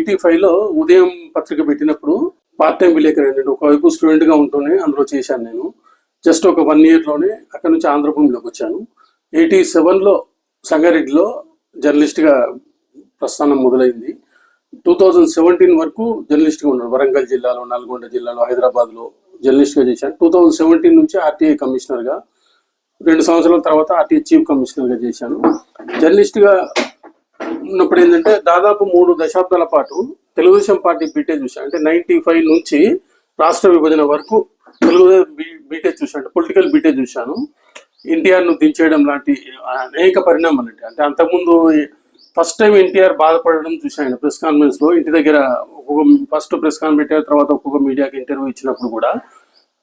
85లో ఉదయం పత్రిక పెట్టినప్పుడు పార్ట్ టైం విలేకరి అండి. ఒకవైపు స్టూడెంట్గా ఉంటూనే అందులో చేశాను నేను. జస్ట్ ఒక 1 ఇయర్లోనే అక్కడ నుంచి ఆంధ్రభూమిలోకి వచ్చాను. 87లో సంగారెడ్డిలో జర్నలిస్ట్గా ప్రస్థానం మొదలైంది. 2017 వరకు జర్నలిస్ట్గా ఉన్నాను. వరంగల్ జిల్లాలో, నల్గొండ జిల్లాలో, హైదరాబాద్లో జర్నలిస్ట్గా చేశాను. 2017 నుంచి ఆర్టీఐ కమిషనర్గా, 2 సంవత్సరాల తర్వాత ఆర్టీఐ చీఫ్ కమిషనర్గా చేశాను. జర్నలిస్ట్గా ఉన్నప్పుడు ఏంటంటే దాదాపు 3 దశాబ్దాల పాటు తెలుగుదేశం పార్టీ బీటే చూశాను. అంటే 95 నుంచి రాష్ట్ర విభజన వరకు తెలుగుదేశం బీటే చూశాను. అంటే పొలిటికల్ బీటే చూశాను. ఎన్టీఆర్ను దించేయడం లాంటి అనేక పరిణామాలు అంటే అంతకుముందు ఫస్ట్ టైం ఎన్టీఆర్ బాధపడడం చూశాను. ప్రెస్ కాన్ఫరెన్స్లో ఇంటి దగ్గర ఫస్ట్ ప్రెస్ కాన్ఫరెన్స్ పెట్టారు, తర్వాత ఒక్కొక్క మీడియాకి ఇంటర్వ్యూ ఇచ్చినప్పుడు కూడా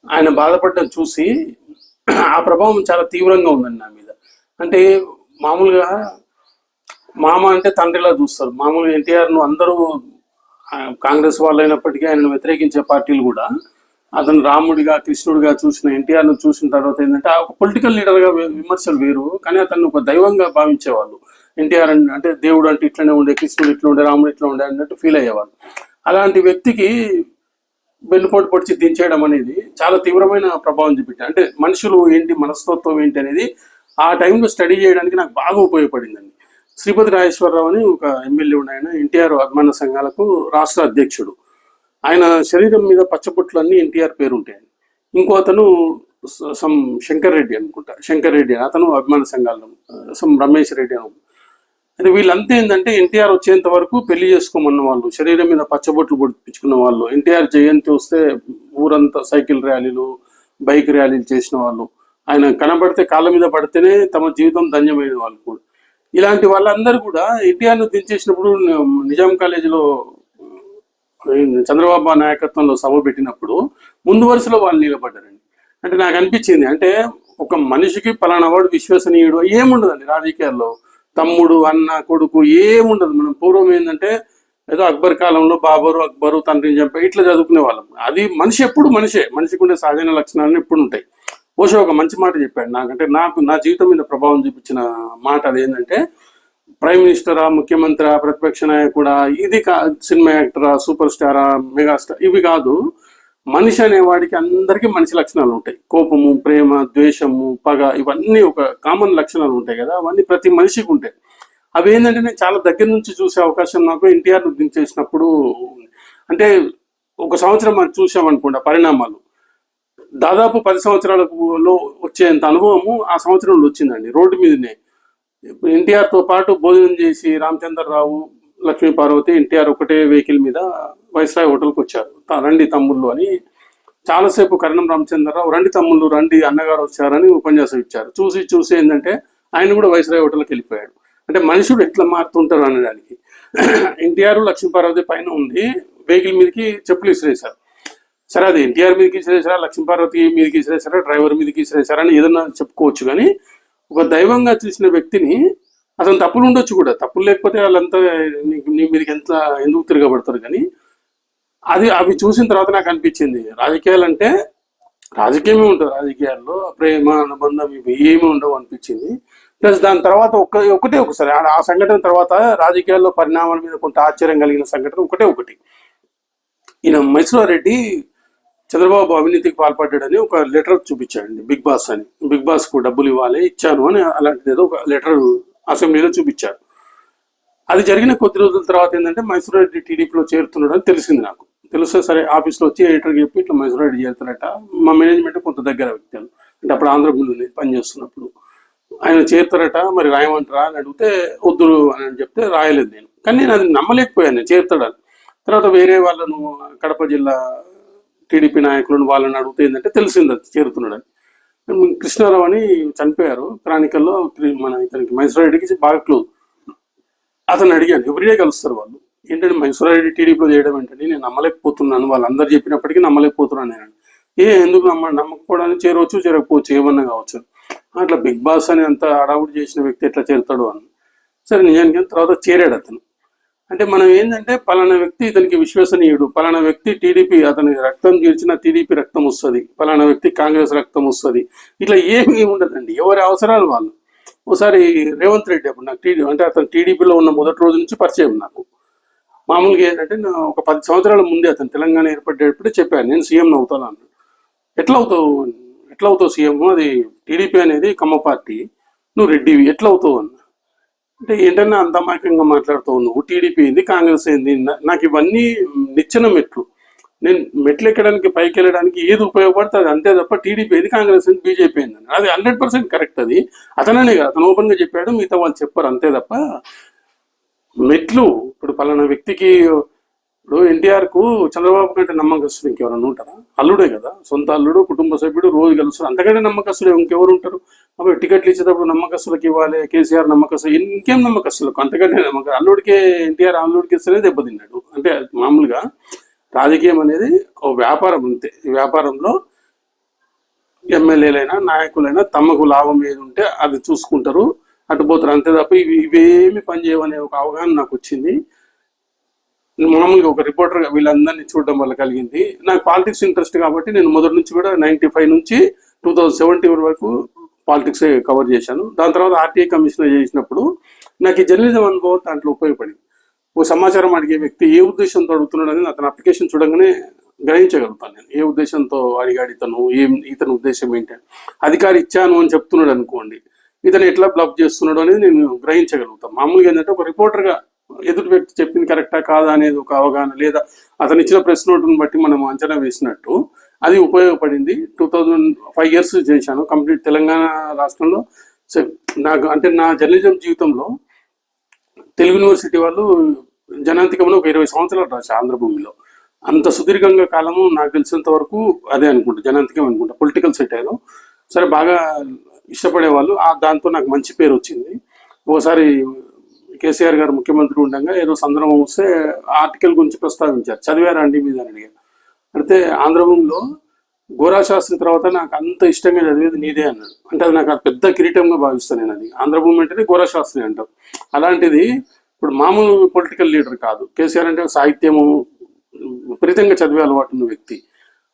ఆయన బాధపడడం చూసి ఆ ప్రభావం చాలా తీవ్రంగా ఉందండి నా మీద. అంటే మామూలుగా మామ అంటే తండ్రిలా చూస్తారు. మామూలుగా ఎన్టీఆర్ను అందరూ కాంగ్రెస్ వాళ్ళు అయినప్పటికీ ఆయనను వ్యతిరేకించే పార్టీలు కూడా అతను రాముడిగా, కృష్ణుడిగా చూసిన ఎన్టీఆర్ను చూసిన తర్వాత ఏంటంటే ఒక పొలిటికల్ లీడర్గా విమర్శలు వేరు, కానీ అతను ఒక దైవంగా భావించేవాళ్ళు. ఎన్టీఆర్ అంటే దేవుడు అంటే ఇట్లనే ఉండే, కృష్ణుడు ఇట్లా ఉండే, రాముడు ఇట్లా ఉండే అన్నట్టు ఫీల్ అయ్యేవాళ్ళు. అలాంటి వ్యక్తికి వెన్నుపోటు పొడిచి దించేయడం అనేది చాలా తీవ్రమైన ప్రభావం చూపించారు. అంటే మనుషులు ఏంటి, మనస్తత్వం ఏంటి అనేది ఆ టైంలో స్టడీ చేయడానికి నాకు బాగా ఉపయోగపడిందండి. శ్రీపతి రాజేశ్వరరావు అని ఒక ఎమ్మెల్యే ఉన్న ఆయన ఎన్టీఆర్ అభిమాన సంఘాలకు రాష్ట్ర అధ్యక్షుడు. ఆయన శరీరం మీద పచ్చబొట్లన్నీ ఎన్టీఆర్ పేరు ఉంటాయండి. ఇంకో అతను శంకర్ రెడ్డి అనుకుంటా, శంకర్ రెడ్డి అతను అభిమాన సంఘాలు, రమేష్ రెడ్డి అని. అంటే వీళ్ళంతా ఏంటంటే ఎన్టీఆర్ వచ్చేంత వరకు పెళ్లి చేసుకోమన్న వాళ్ళు, శరీరం మీద పచ్చబొట్లు పొడిపించుకున్న వాళ్ళు, ఎన్టీఆర్ జయంతి వస్తే ఊరంతా సైకిల్ ర్యాలీలు, బైక్ ర్యాలీలు చేసిన వాళ్ళు, ఆయన కనబడితే కాళ్ళ మీద పడితేనే తమ జీవితం ధన్యమైన వాళ్ళు కూడా. ఇలాంటి వాళ్ళందరూ కూడా ఎన్టీఆర్ను దించేసినప్పుడు నిజాం కాలేజీలో చంద్రబాబు నాయకత్వంలో సభ పెట్టినప్పుడు ముందు వరుసలో వాళ్ళు నిలబడ్డారండి. అంటే నాకు అనిపించింది, అంటే ఒక మనిషికి పలానా వాడు విశ్వసనీయుడు ఏముండదండి రాజకీయాల్లో. తమ్ముడు, అన్న, కొడుకు ఏముండదు. మనం పూర్వం ఏంటంటే ఏదో అక్బర్ కాలంలో అక్బరు తండ్రిని చంపే ఇట్లా చదువుకునే వాళ్ళం. అది మనిషి ఎప్పుడు మనిషికి ఉండే సహజ లక్షణాలను ఎప్పుడు ఉంటాయి. ఓషో ఒక మంచి మాట చెప్పాడు నాకంటే, నా జీవితం మీద ప్రభావం చూపించిన మాట అదేంటంటే, ప్రైమ్ మినిస్టరా, ముఖ్యమంత్రి, ప్రతిపక్ష నాయకుడా, ఇది సినిమా యాక్టరా, సూపర్ స్టారా, మెగాస్టార్, ఇవి కాదు. మనిషి అనేవాడికి అందరికీ మనిషి లక్షణాలు ఉంటాయి. కోపము, ప్రేమ, ద్వేషము, పగ, ఇవన్నీ ఒక కామన్ లక్షణాలు ఉంటాయి కదా, అవన్నీ ప్రతి మనిషికి ఉంటాయి. అవి ఏంటంటే నేను చాలా దగ్గర నుంచి చూసే అవకాశం నాకు ఎన్టీఆర్ను దించేసినప్పుడు. అంటే ఒక సంవత్సరం మనం చూసామనుకోండి పరిణామాలు, దాదాపు 10 సంవత్సరాలలో వచ్చేంత అనుభవము ఆ సంవత్సరంలో వచ్చిందండి. రోడ్డు మీదనే ఎన్టీఆర్తో పాటు భోజనం చేసి రామచంద్రరావు, లక్ష్మీ పార్వతి, ఎన్టీఆర్ ఒకటే వెహికల్ మీద వైస్రాయ్ హోటల్కి వచ్చారు. రండి తమ్ముళ్ళు అని చాలాసేపు కరణం రామచంద్రరావు రండి తమ్ముళ్ళు, రండి అన్నగారు వచ్చారని ఉపన్యాసం ఇచ్చారు. చూసి ఏంటంటే ఆయన కూడా వైస్రాయ్ హోటల్కి వెళ్ళిపోయాడు. అంటే మనుషుడు ఎట్లా మారుతుంటారు అనడానికి. ఎన్టీఆర్ లక్ష్మీ పార్వతి పైన ఉంది, వెహికల్ మీదకి చెప్పులు విసిరేశారు. సరే, అది ఎన్టీఆర్ మీదకి విసిరేసారా, లక్ష్మీపార్వతి మీదకి విసిరేసారా, డ్రైవర్ మీదకి విసిరేసారా అని ఏదన్నా చెప్పుకోవచ్చు. కానీ ఒక దైవంగా చూసిన వ్యక్తిని అతను తప్పులు ఉండొచ్చు కూడా, తప్పులు లేకపోతే వాళ్ళంతా నీ మీదకి ఎందుకు తిరగబడతారు. కానీ అవి చూసిన తర్వాత నాకు అనిపించింది, రాజకీయాలు అంటే రాజకీయమే ఉంటుంది, రాజకీయాల్లో ప్రేమ, అనుబంధం ఇవి ఏమీ ఉండవు అనిపించింది. ప్లస్ దాని తర్వాత ఒకసారి ఆ సంఘటన తర్వాత రాజకీయాల్లో పరిణామాల మీద కొంత ఆశ్చర్యం కలిగిన సంఘటన ఒకటి. ఈయన మైసూరారెడ్డి చంద్రబాబు అవినీతికి పాల్పడ్డాడని ఒక లెటర్ చూపించాడండి బిగ్ బాస్ అని. బిగ్ బాస్ కు డబ్బులు ఇచ్చాను అని అలాంటిది ఏదో ఒక లెటర్ అసెంబ్లీలో చూపించారు. అది జరిగిన కొద్ది రోజుల తర్వాత ఏంటంటే మైసూరారెడ్డి టీడీపీలో చేరుతున్నాడు అని తెలిసింది నాకు. తెలిస్తే సరే ఆఫీస్లో వచ్చి ఎడిటర్కి చెప్పి ఇట్లా మైసూరారెడ్డి చేరుతారట. మా మేనేజ్మెంట్ కొంత దగ్గర వ్యక్తులు, అంటే అప్పుడు ఆంధ్రభూమిలో పనిచేస్తున్నప్పుడు, ఆయన చేరుతారట, మరి రాయమంటారా అని అడిగితే వద్దు అని చెప్తే రాయలేదు నేను. కానీ నేను అది నమ్మలేకపోయాను, నేను చేరుతాడని. తర్వాత వేరే వాళ్ళను కడప జిల్లా టీడీపీ నాయకులను వాళ్ళని అడిగితే ఏంటంటే తెలిసింది అది చేరుతున్నాడని. కృష్ణారావు అని చనిపోయారు క్రానికల్లో, మన ఇతనికి మైసూరారెడ్డికి బాగా క్లోజ్. అతను అడిగాను, ఎవ్రీడే కలుస్తారు వాళ్ళు, ఏంటంటే మైసూరారెడ్డి టీడీపీలో చేయడం ఏంటంటే నేను నమ్మలేకపోతున్నాను, వాళ్ళందరూ చెప్పినప్పటికీ నమ్మలేకపోతున్నాను నేను. ఎందుకు నమ్మకపోవడానికి చేరకపోవచ్చు ఏమన్నా కావచ్చు. అట్లా బిగ్ బాస్ అని అంత అడావుడు చేసిన వ్యక్తి ఎట్లా చేరుతాడు అని. సరే నిజానికి తర్వాత చేరాడు అతను. అంటే మనం ఏంటంటే పలానా వ్యక్తి ఇతనికి విశ్వసనీయుడు, పలానా వ్యక్తి టీడీపీ, అతని రక్తం తీర్చిన టీడీపీ రక్తం వస్తుంది, పలానా వ్యక్తి కాంగ్రెస్ రక్తం వస్తుంది, ఇట్లా ఏమీ ఉండదండి, ఎవరి అవసరాలు వాళ్ళు. ఒకసారి రేవంత్ రెడ్డి అప్పుడు నాకు అంటే అతను టీడీపీలో ఉన్న మొదటి రోజు నుంచి పరిచయం నాకు. మామూలుగా ఏంటంటే ఒక 10 సంవత్సరాల ముందే అతను తెలంగాణ ఏర్పడేటప్పుడే చెప్పాను, నేను సీఎం అవుతాను అన్నాడు. ఎట్లా అవుతావు ఎట్లా అవుతావు సీఎం, అది టీడీపీ అనేది కమ్మ పార్టీ, నువ్వు రెడ్డివి ఎట్లా అవుతావు అన్న. అంటే ఏంటన్నా అంత అమాయకంగా మాట్లాడుతావు, నువ్వు టీడీపీ ఏంది కాంగ్రెస్ ఏంది, నాకు ఇవన్నీ నిచ్చెన మెట్లు, నేను మెట్లు ఎక్కడానికి పైకి వెళ్ళడానికి ఏది ఉపయోగపడుతుంది అంతే తప్ప టీడీపీ ఏది కాంగ్రెస్ ఏంది బీజేపీ ఏందని అది 100% కరెక్ట్. అది అతననే కదా, అతను ఓపెన్గా చెప్పాడు, మిగతా వాళ్ళు చెప్పారు అంతే తప్ప మెట్లు. ఇప్పుడు పలానా వ్యక్తికి, ఇప్పుడు ఎన్టీఆర్కు చంద్రబాబు కంటే నమ్మకస్తుడు ఇంకెవరన్నా ఉంటారా? అల్లుడే కదా, సొంత అల్లుడు, కుటుంబ సభ్యుడు, రోజు కలుస్తారు, అంతకంటే నమ్మకస్తుడు ఇంకెవరు ఉంటారు? అప్పుడు టికెట్లు ఇచ్చేటప్పుడు నమ్మకస్తులకు ఇవ్వాలి, కేసీఆర్ నమ్మకస్తులు, ఇంకేం నమ్మకస్తులకు, అంతకంటే నమ్మకం. అల్లుడికే ఎన్టీఆర్ అల్లుడికి ఇస్తేనే దెబ్బతిన్నాడు. అంటే మామూలుగా రాజకీయం అనేది ఒక వ్యాపారం అంతే. ఈ వ్యాపారంలో ఎమ్మెల్యేలైనా నాయకులైనా తమకు లాభం ఏది ఉంటే అది చూసుకుంటారు, అటుపోతారు అంతే తప్ప ఇవేమి పనిచేయవనే ఒక అవగాహన నాకు వచ్చింది. మామూలుగా ఒక రిపోర్టర్గా వీళ్ళందరినీ చూడడం వల్ల కలిగింది. నాకు పాలిటిక్స్ ఇంట్రెస్ట్ కాబట్టి నేను మొదటి నుంచి కూడా 95 నుంచి 2017 వరకు పాలిటిక్స్ కవర్ చేశాను. దాని తర్వాత ఆర్టీఐ కమిషనర్ చేసినప్పుడు నాకు ఈ జర్నలిజం అనుభవం దాంట్లో ఉపయోగపడింది. ఓ సమాచారం అడిగే వ్యక్తి ఏ ఉద్దేశంతో అడుగుతున్నాడు అనేది అతని అప్లికేషన్ చూడగానే గ్రహించగలుగుతాను నేను. ఏ ఉద్దేశంతో అడిగాడు ఇతను, ఇతని ఉద్దేశం ఏంటి. అధికారి ఇచ్చాను అని చెప్తున్నాడు అనుకోండి, ఇతను ఎట్లా బ్లఫ్ చేస్తున్నాడు అనేది నేను గ్రహించగలుగుతాను. మామూలుగా ఏంటంటే ఒక రిపోర్టర్గా ఎదుటి వ్యక్తి చెప్పింది కరెక్టా కాదా అనేది ఒక అవగాహన, లేదా అతను ఇచ్చిన ప్రెస్ నోటును బట్టి మనం అంచనా వేసినట్టు అది ఉపయోగపడింది. 2005 years చేశాను కంప్లీట్ తెలంగాణ రాష్ట్రంలో. నాకు అంటే నా జర్నలిజం జీవితంలో తెలుగు యూనివర్సిటీ వాళ్ళు జనాంతికంలో ఒక 20 సంవత్సరాలు రాశారు ఆంధ్రభూమిలో. అంత సుదీర్ఘంగా కాలము నాకు తెలిసినంత వరకు అదే అనుకుంటా, జనాంతికం అనుకుంటా. పొలిటికల్ సెటైర్ సరే బాగా ఇష్టపడేవాళ్ళు, దాంతో నాకు మంచి పేరు వచ్చింది. ఒకసారి కేసీఆర్ గారు ముఖ్యమంత్రి ఉండగా ఏదో సందర్భం వస్తే ఆర్టికల్ గురించి ప్రస్తావించారు, చదివారా అండి మీద అని అడిగారు. అయితే ఆంధ్రభూమిలో గోరా శాస్త్రి తర్వాత నాకు అంత ఇష్టంగా చదివేది నీదే అన్నాడు. అంటే అది నాకు పెద్ద కిరీటంగా భావిస్తాను నేను. అది ఆంధ్రభూమి అంటేనే గోరా శాస్త్రి అంటారు. అలాంటిది ఇప్పుడు మామూలు పొలిటికల్ లీడర్ కాదు కేసీఆర్, అంటే సాహిత్యము విపరీతంగా చదివే అలవాటు ఉన్న వ్యక్తి.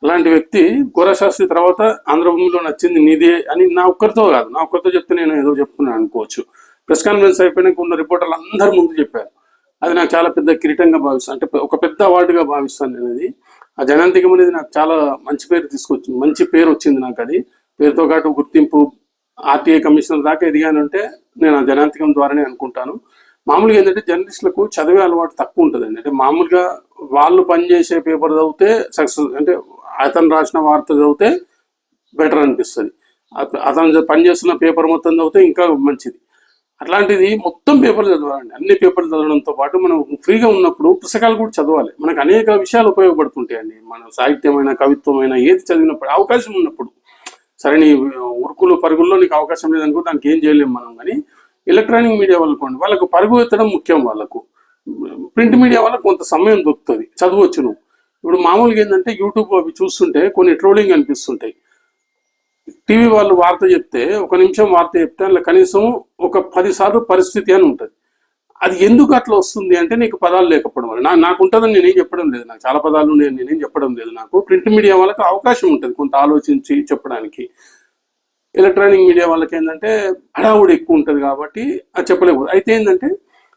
అలాంటి వ్యక్తి గోరా శాస్త్రి తర్వాత ఆంధ్రభూమిలో నచ్చింది నీదే అని నా ఒక్కరితో కాదు, నా ఒక్కరితో చెప్తే నేను ఏదో చెప్తున్నాను అనుకోవచ్చు. ప్రెస్ కాన్ఫరెన్స్ అయిపోయినాక ఉన్న రిపోర్టర్లు అందరి ముందు చెప్పారు. అది నాకు చాలా పెద్ద కిరీటంగా భావిస్తాను, అంటే ఒక పెద్ద అవార్డుగా భావిస్తాను నేను. అది ఆ జనాంతికం అనేది నాకు చాలా మంచి పేరు తీసుకొచ్చింది, మంచి పేరు వచ్చింది నాకు. అది పేరుతో పాటు గుర్తింపు, ఆర్టీఐ కమిషనర్ దాకా ఎదిగానంటే నేను ఆ జనాంతికం ద్వారానే అనుకుంటాను. మామూలుగా ఏంటంటే జర్నలిస్టులకు చదివే అలవాటు తక్కువ ఉంటుందండి. అంటే మామూలుగా వాళ్ళు పనిచేసే పేపర్ చదివితే సక్సెస్, అంటే అతను రాసిన వార్త చదివితే బెటర్ అనిపిస్తుంది. అతను పనిచేస్తున్న పేపర్ మొత్తం చదివితే ఇంకా మంచిది. అట్లాంటిది మొత్తం పేపర్లు చదవాలండి. అన్ని పేపర్లు చదవడంతో పాటు మనం ఫ్రీగా ఉన్నప్పుడు పుస్తకాలు కూడా చదవాలి. మనకు అనేక విషయాలు ఉపయోగపడుతుంటాయండి. మన సాహిత్యమైన, కవిత్వమైన ఏది చదివినప్పుడు అవకాశం ఉన్నప్పుడు. సరే నీ ఉరుకులు పరుగుల్లో నీకు అవకాశం లేదనుకో దానికి ఏం చేయలేము మనం. కానీ ఎలక్ట్రానిక్ మీడియా వాళ్ళకోండి, వాళ్ళకు పరుగు ఎత్తడం ముఖ్యం. వాళ్ళకు ప్రింట్ మీడియా వాళ్ళకు కొంత సమయం దొరుకుతుంది, చదవచ్చు నువ్వు. ఇప్పుడు మామూలుగా ఏంటంటే యూట్యూబ్ అవి చూస్తుంటే కొన్ని ట్రోలింగ్ అనిపిస్తుంటాయి. టీవీ వాళ్ళు వార్త చెప్తే 1 నిమిషం వార్త చెప్తే అందులో కనీసం ఒక 10 సార్లు పరిస్థితి అని ఉంటుంది. అది ఎందుకు అట్లా వస్తుంది అంటే నీకు పదాలు లేకపోవడం వల్ల. నాకు ఉంటుందని నేనేం చెప్పడం లేదు, నాకు చాలా పదాలు నేనేం చెప్పడం లేదు. నాకు ప్రింట్ మీడియా వాళ్ళకి అవకాశం ఉంటుంది కొంత ఆలోచించి చెప్పడానికి. ఎలక్ట్రానిక్ మీడియా వాళ్ళకి ఏంటంటే హడావుడి ఎక్కువ ఉంటుంది కాబట్టి అది చెప్పలేకపోతే. అయితే ఏంటంటే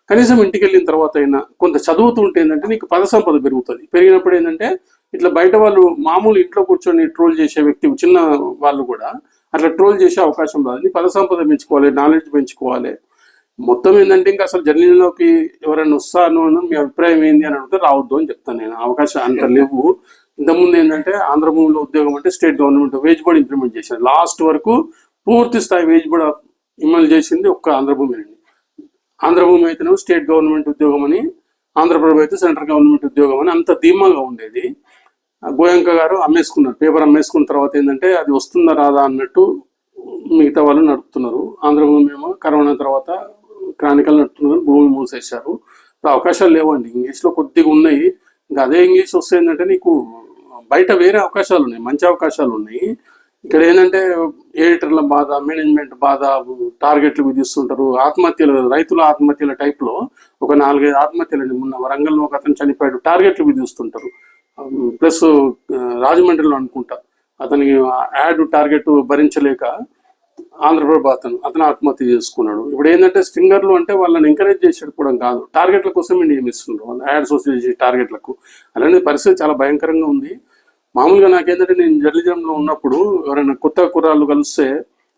కనీసం ఇంటికి వెళ్ళిన తర్వాత అయినా కొంత చదువుతూ ఉంటే ఏంటంటే నీకు పద సంపద పెరుగుతుంది. పెరిగినప్పుడు ఏంటంటే ఇట్లా బయట వాళ్ళు మామూలు ఇంట్లో కూర్చొని ట్రోల్ చేసే వ్యక్తి, చిన్న వాళ్ళు కూడా అట్లా ట్రోల్ చేసే అవకాశం రాదు. నీ పద సంపద పెంచుకోవాలి, నాలెడ్జ్ పెంచుకోవాలి. మొత్తం ఏంటంటే ఇంకా అసలు జర్నలిజంలోకి ఎవరైనా వస్తాను అని మీ అభిప్రాయం ఏంది అని అడిగితే రావద్దు అని చెప్తాను నేను. అవకాశం అంత లేవు. ఇంతకుముందు ఏంటంటే ఆంధ్రభూమిలో ఉద్యోగం అంటే state government veg board implement చేశారు. లాస్ట్ వరకు పూర్తి స్థాయి వేజ్ బోర్డ్ ఇంప్లిమెంట్ చేసింది ఒక్క ఆంధ్రభూమి అండి. ఆంధ్రభూమి అయితేనే స్టేట్ గవర్నమెంట్ ఉద్యోగం అని, ఆంధ్రప్రదేశ్ అయితే సెంట్రల్ గవర్నమెంట్ ఉద్యోగం అని అంత ధీమాగా ఉండేది. గోయంక గారు అమ్మేసుకున్నారు, పేపర్ అమ్మేసుకున్న తర్వాత ఏంటంటే అది వస్తుందా రాదా అన్నట్టు మిగతా వాళ్ళు నడుపుతున్నారు. ఆంధ్రభూమి ఏమో కరోనా తర్వాత క్రానికల్ నడుపుతున్నారు, భూమి మూసేశారు. అవకాశాలు లేవండి. ఇంగ్లీష్లో కొద్దిగా ఉన్నాయి. ఇంకా అదే ఇంగ్లీష్ వస్తే ఏంటంటే నీకు బయట వేరే అవకాశాలు ఉన్నాయి, మంచి అవకాశాలు ఉన్నాయి. ఇక్కడ ఏంటంటే ఎడిటర్ల బాధ, మేనేజ్మెంట్ బాధ, టార్గెట్లు విధిస్తుంటారు. ఆత్మహత్యలు, రైతుల ఆత్మహత్యల టైప్లో ఒక 4-5 ఆత్మహత్యలు మొన్న వరంగల్లో ఒక అతను చనిపోయాడు, టార్గెట్లు విధిస్తుంటారు. ప్లస్ రాజమండ్రిలో అనుకుంటా అతనికి యాడ్ టార్గెట్ భరించలేక ఆంధ్రప్రభ అతను ఆత్మహత్య చేసుకున్నాడు. ఇప్పుడు ఏంటంటే స్ట్రింగర్లు అంటే వాళ్ళని ఎంకరేజ్ చేసేటప్పుడు కాదు, టార్గెట్ల కోసమే నియమిస్తున్నారు వాళ్ళు, యాడ్స్ వస్తే టార్గెట్లకు. అలాంటి పరిస్థితి చాలా భయంకరంగా ఉంది. మామూలుగా నాకేంటంటే నేను జర్నలిజంలో ఉన్నప్పుడు ఎవరైనా కొత్త కుర్రాళ్ళు కలిస్తే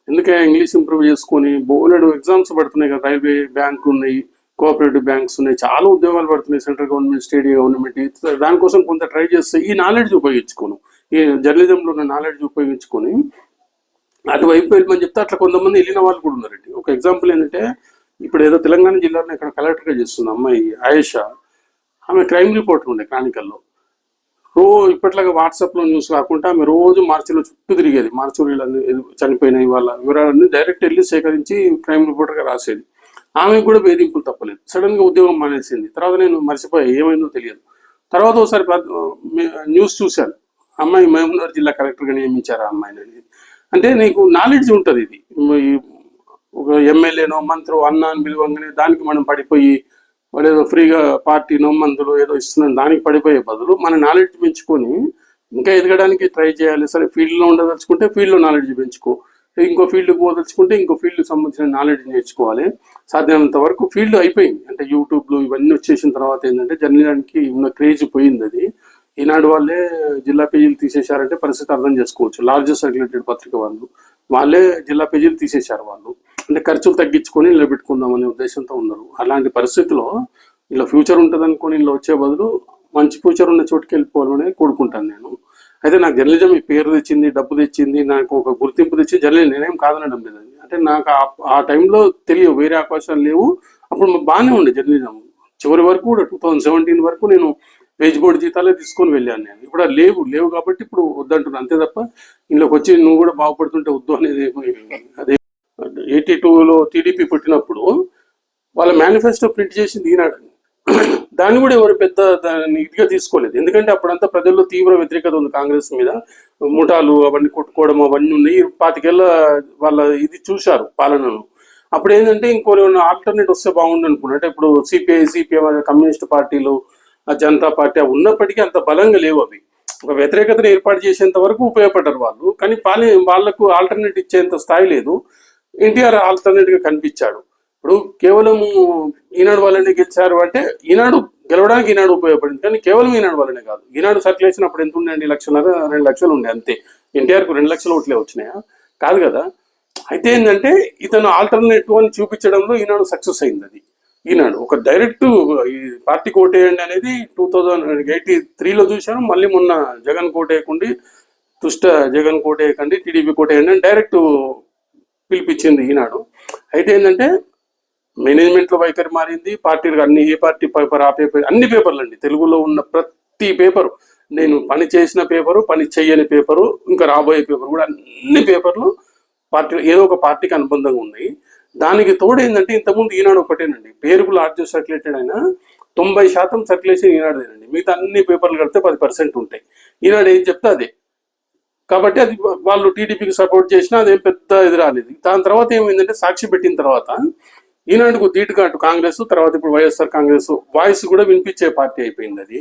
ఎందుకే ఇంగ్లీష్ ఇంప్రూవ్ చేసుకొని బోలెడు ఎగ్జామ్స్ పడుతున్నాయి కదా, రైల్వే బ్యాంక్ ఉన్నాయి, కోఆపరేటివ్ బ్యాంక్స్ ఉన్నాయి, చాలా ఉద్యోగాలు పడుతున్నాయి, సెంట్రల్ గవర్నమెంట్, స్టేట్ గవర్నమెంట్. దానికోసం కొంత ట్రై చేస్తే ఈ నాలెడ్జ్ ఉపయోగించుకోను, ఈ జర్నలిజంలో ఉన్న నాలెడ్జ్ ఉపయోగించుకొని అటువైపు వెళ్ళమని చెప్తే అట్లా కొంతమంది వెళ్ళిన వాళ్ళు కూడా ఉన్నారండి. ఒక ఎగ్జాంపుల్ ఏంటంటే ఇప్పుడు ఏదో తెలంగాణ జిల్లాలో ఇక్కడ కలెక్టర్గా చేస్తుంది అమ్మాయి ఆయేషా, ఆమె క్రైమ్ రిపోర్టర్ ఉండే క్రానికల్లో. ఇప్పట్లాగా వాట్సాప్లో న్యూస్ కాకుండా ఆమె రోజు మార్చిలో చుట్టూ తిరిగేది, మార్చురీలు చనిపోయినాయి వాళ్ళ వివరాలన్నీ డైరెక్ట్ వెళ్ళి సేకరించి క్రైమ్ రిపోర్టర్గా రాసేది. ఆమెకు కూడా వేధింపులు తప్పలేదు. సడన్గా ఉద్యోగం మానేసింది. తర్వాత నేను మర్చిపోయా ఏమైందో తెలియదు. తర్వాత ఒకసారి న్యూస్ చూశాను, అమ్మాయి మహబూబ్నగర్ జిల్లా కలెక్టర్గా నియమించారు ఆ అమ్మాయిని అనేది. అంటే నీకు నాలెడ్జ్ ఉంటుంది. ఇది ఒక ఎమ్మెల్యేనో మంత్రో అన్న అని పిలువంగానే దానికి మనం పడిపోయి వాడు ఏదో ఫ్రీగా పార్టీనో మందులు ఏదో ఇస్తున్నాను దానికి పడిపోయే బదులు మన నాలెడ్జ్ పెంచుకొని ఇంకా ఎదగడానికి ట్రై చేయాలి. సరే ఫీల్డ్లో ఉండదలుచుకుంటే ఫీల్డ్లో నాలెడ్జ్ పెంచుకో, ఇంకో ఫీల్డ్కి పోదలుచుకుంటే ఇంకో ఫీల్డ్కి సంబంధించిన నాలెడ్జ్ నేర్చుకోవాలి. సాధ్యమైనంత వరకు ఫీల్డ్ అయిపోయింది అంటే యూట్యూబ్లో ఇవన్నీ వచ్చేసిన తర్వాత ఏంటంటే జర్నలిజానికి ఉన్న క్రేజ్ పోయింది. అది ఈనాడు వాళ్ళే జిల్లా పేజీలు తీసేశారంటే పరిస్థితి అర్థం చేసుకోవచ్చు. లార్జెస్ట్ సర్క్యులేటెడ్ పత్రిక వాళ్ళే జిల్లా పేజీలు తీసేశారు. వాళ్ళు అంటే ఖర్చులు తగ్గించుకొని నిలబెట్టుకుందాం అనే ఉద్దేశంతో ఉన్నారు. అలాంటి పరిస్థితిలో ఇలా ఫ్యూచర్ ఉంటుంది అనుకొని ఇలా వచ్చే బదులు మంచి ఫ్యూచర్ ఉన్న చోటుకి వెళ్ళిపోవాలని కోరుకుంటాను నేను. అయితే నాకు జర్నలిజం ఈ పేరు తెచ్చింది, డబ్బు తెచ్చింది, నాకు ఒక గుర్తింపు తెచ్చి జర్నలిజం నేనేం కాదనడం లేదండి. అంటే నాకు ఆ టైంలో తెలియవు, వేరే అవకాశాలు లేవు. అప్పుడు బాగానే ఉండే జర్నలిజం. చివరి వరకు కూడా 2017 వరకు నేను పేజ్ బోర్డు జీతాలే తీసుకొని వెళ్ళాను నేను. ఇప్పుడు లేవు కాబట్టి ఇప్పుడు వద్దంటున్నాను అంతే తప్ప ఇంట్లోకి వచ్చి నువ్వు కూడా బాగుపడుతుంటే వద్దు అనేది. అదే 82లో టీడీపీ పుట్టినప్పుడు వాళ్ళ మేనిఫెస్టో ప్రింట్ చేసింది ఈనాడు. దాన్ని కూడా ఎవరు పెద్ద దాన్ని ఇదిగా తీసుకోలేదు. ఎందుకంటే అప్పుడంతా ప్రజల్లో తీవ్ర వ్యతిరేకత ఉంది కాంగ్రెస్ మీద, ముఠాలు అవన్నీ కొట్టుకోవడం అవన్నీ ఉన్నాయి. 25 ఏళ్ళ వాళ్ళ ఇది చూశారు పాలనను. అప్పుడు ఏంటంటే ఇంకో ఆల్టర్నేట్ వస్తే బాగుండు అనుకున్నా. అంటే ఇప్పుడు సిపిఐ కమ్యూనిస్ట్ పార్టీలు, జనతా పార్టీ ఉన్నప్పటికీ అంత బలంగా లేవు. అవి ఒక వ్యతిరేకతను ఏర్పాటు చేసేంత వరకు ఉపయోగపడ్డారు వాళ్ళు, కానీ వాళ్లకు ఆల్టర్నేట్ ఇచ్చేంత స్థాయి లేదు. ఎన్టీఆర్ ఆల్టర్నేట్ గా కనిపించాడు. ఇప్పుడు కేవలం ఈనాడు వాళ్ళనే గెలిచారు అంటే ఈనాడు గెలవడానికి ఈనాడు ఉపయోగపడింది, కానీ కేవలం ఈనాడు వాళ్ళనే కాదు. ఈనాడు సర్క్యులేషన్ అప్పుడు ఎంత ఉండే, 1.5 లక్షలు ఉండే అంతే. ఎన్టీఆర్కు 2 లక్షల ఓట్లే వచ్చినాయా? కాదు కదా. అయితే ఏంటంటే ఇతను ఆల్టర్నేటివ్ అని చూపించడంలో ఈనాడు సక్సెస్ అయింది. అది ఈనాడు ఒక డైరెక్ట్ ఈ పార్టీ కోటేయండి అనేది 2083లో చూశాను. మళ్ళీ మొన్న జగన్ కోటేయకండి, దుష్ట జగన్ కోటేయకండి, టీడీపీ కోటేయండి అని డైరెక్ట్ పిలిపించింది ఈనాడు. అయితే ఏంటంటే మేనేజ్మెంట్లో వైఖరి మారింది. పార్టీలకు ఏ పార్టీ పేపర్ ఆ పేపర్, అన్ని పేపర్లు అండి, తెలుగులో ఉన్న ప్రతి పేపరు, నేను పని చేసిన పేపరు, పని చేయని పేపరు, ఇంకా రాబోయే పేపర్ కూడా అన్ని పేపర్లు పార్టీ ఏదో ఒక పార్టీకి అనుబంధంగా ఉన్నాయి. దానికి తోడు ఏంటంటే ఇంతకుముందు ఈనాడు ఒకటేనండి, పేరుకు లార్జెస్ట్ సర్క్యులేటెడ్ అయినా 90% సర్క్యులేషన్ ఈనాడుదేనండి. మిగతా అన్ని పేపర్లు కలిపితే 10% ఉంటాయి. ఈనాడు ఏం చెప్తే అదే. కాబట్టి అది వాళ్ళు టీడీపీకి సపోర్ట్ చేసినా అదేం పెద్ద ఇది రాలేదు. దాని తర్వాత ఏమైందంటే సాక్షి పెట్టిన తర్వాత ఈనాడుకు ధీటుగా అటు కాంగ్రెస్, తర్వాత ఇప్పుడు వైఎస్ఆర్ కాంగ్రెస్ వాయిస్ కూడా వినిపించే పార్టీ అయిపోయింది. అది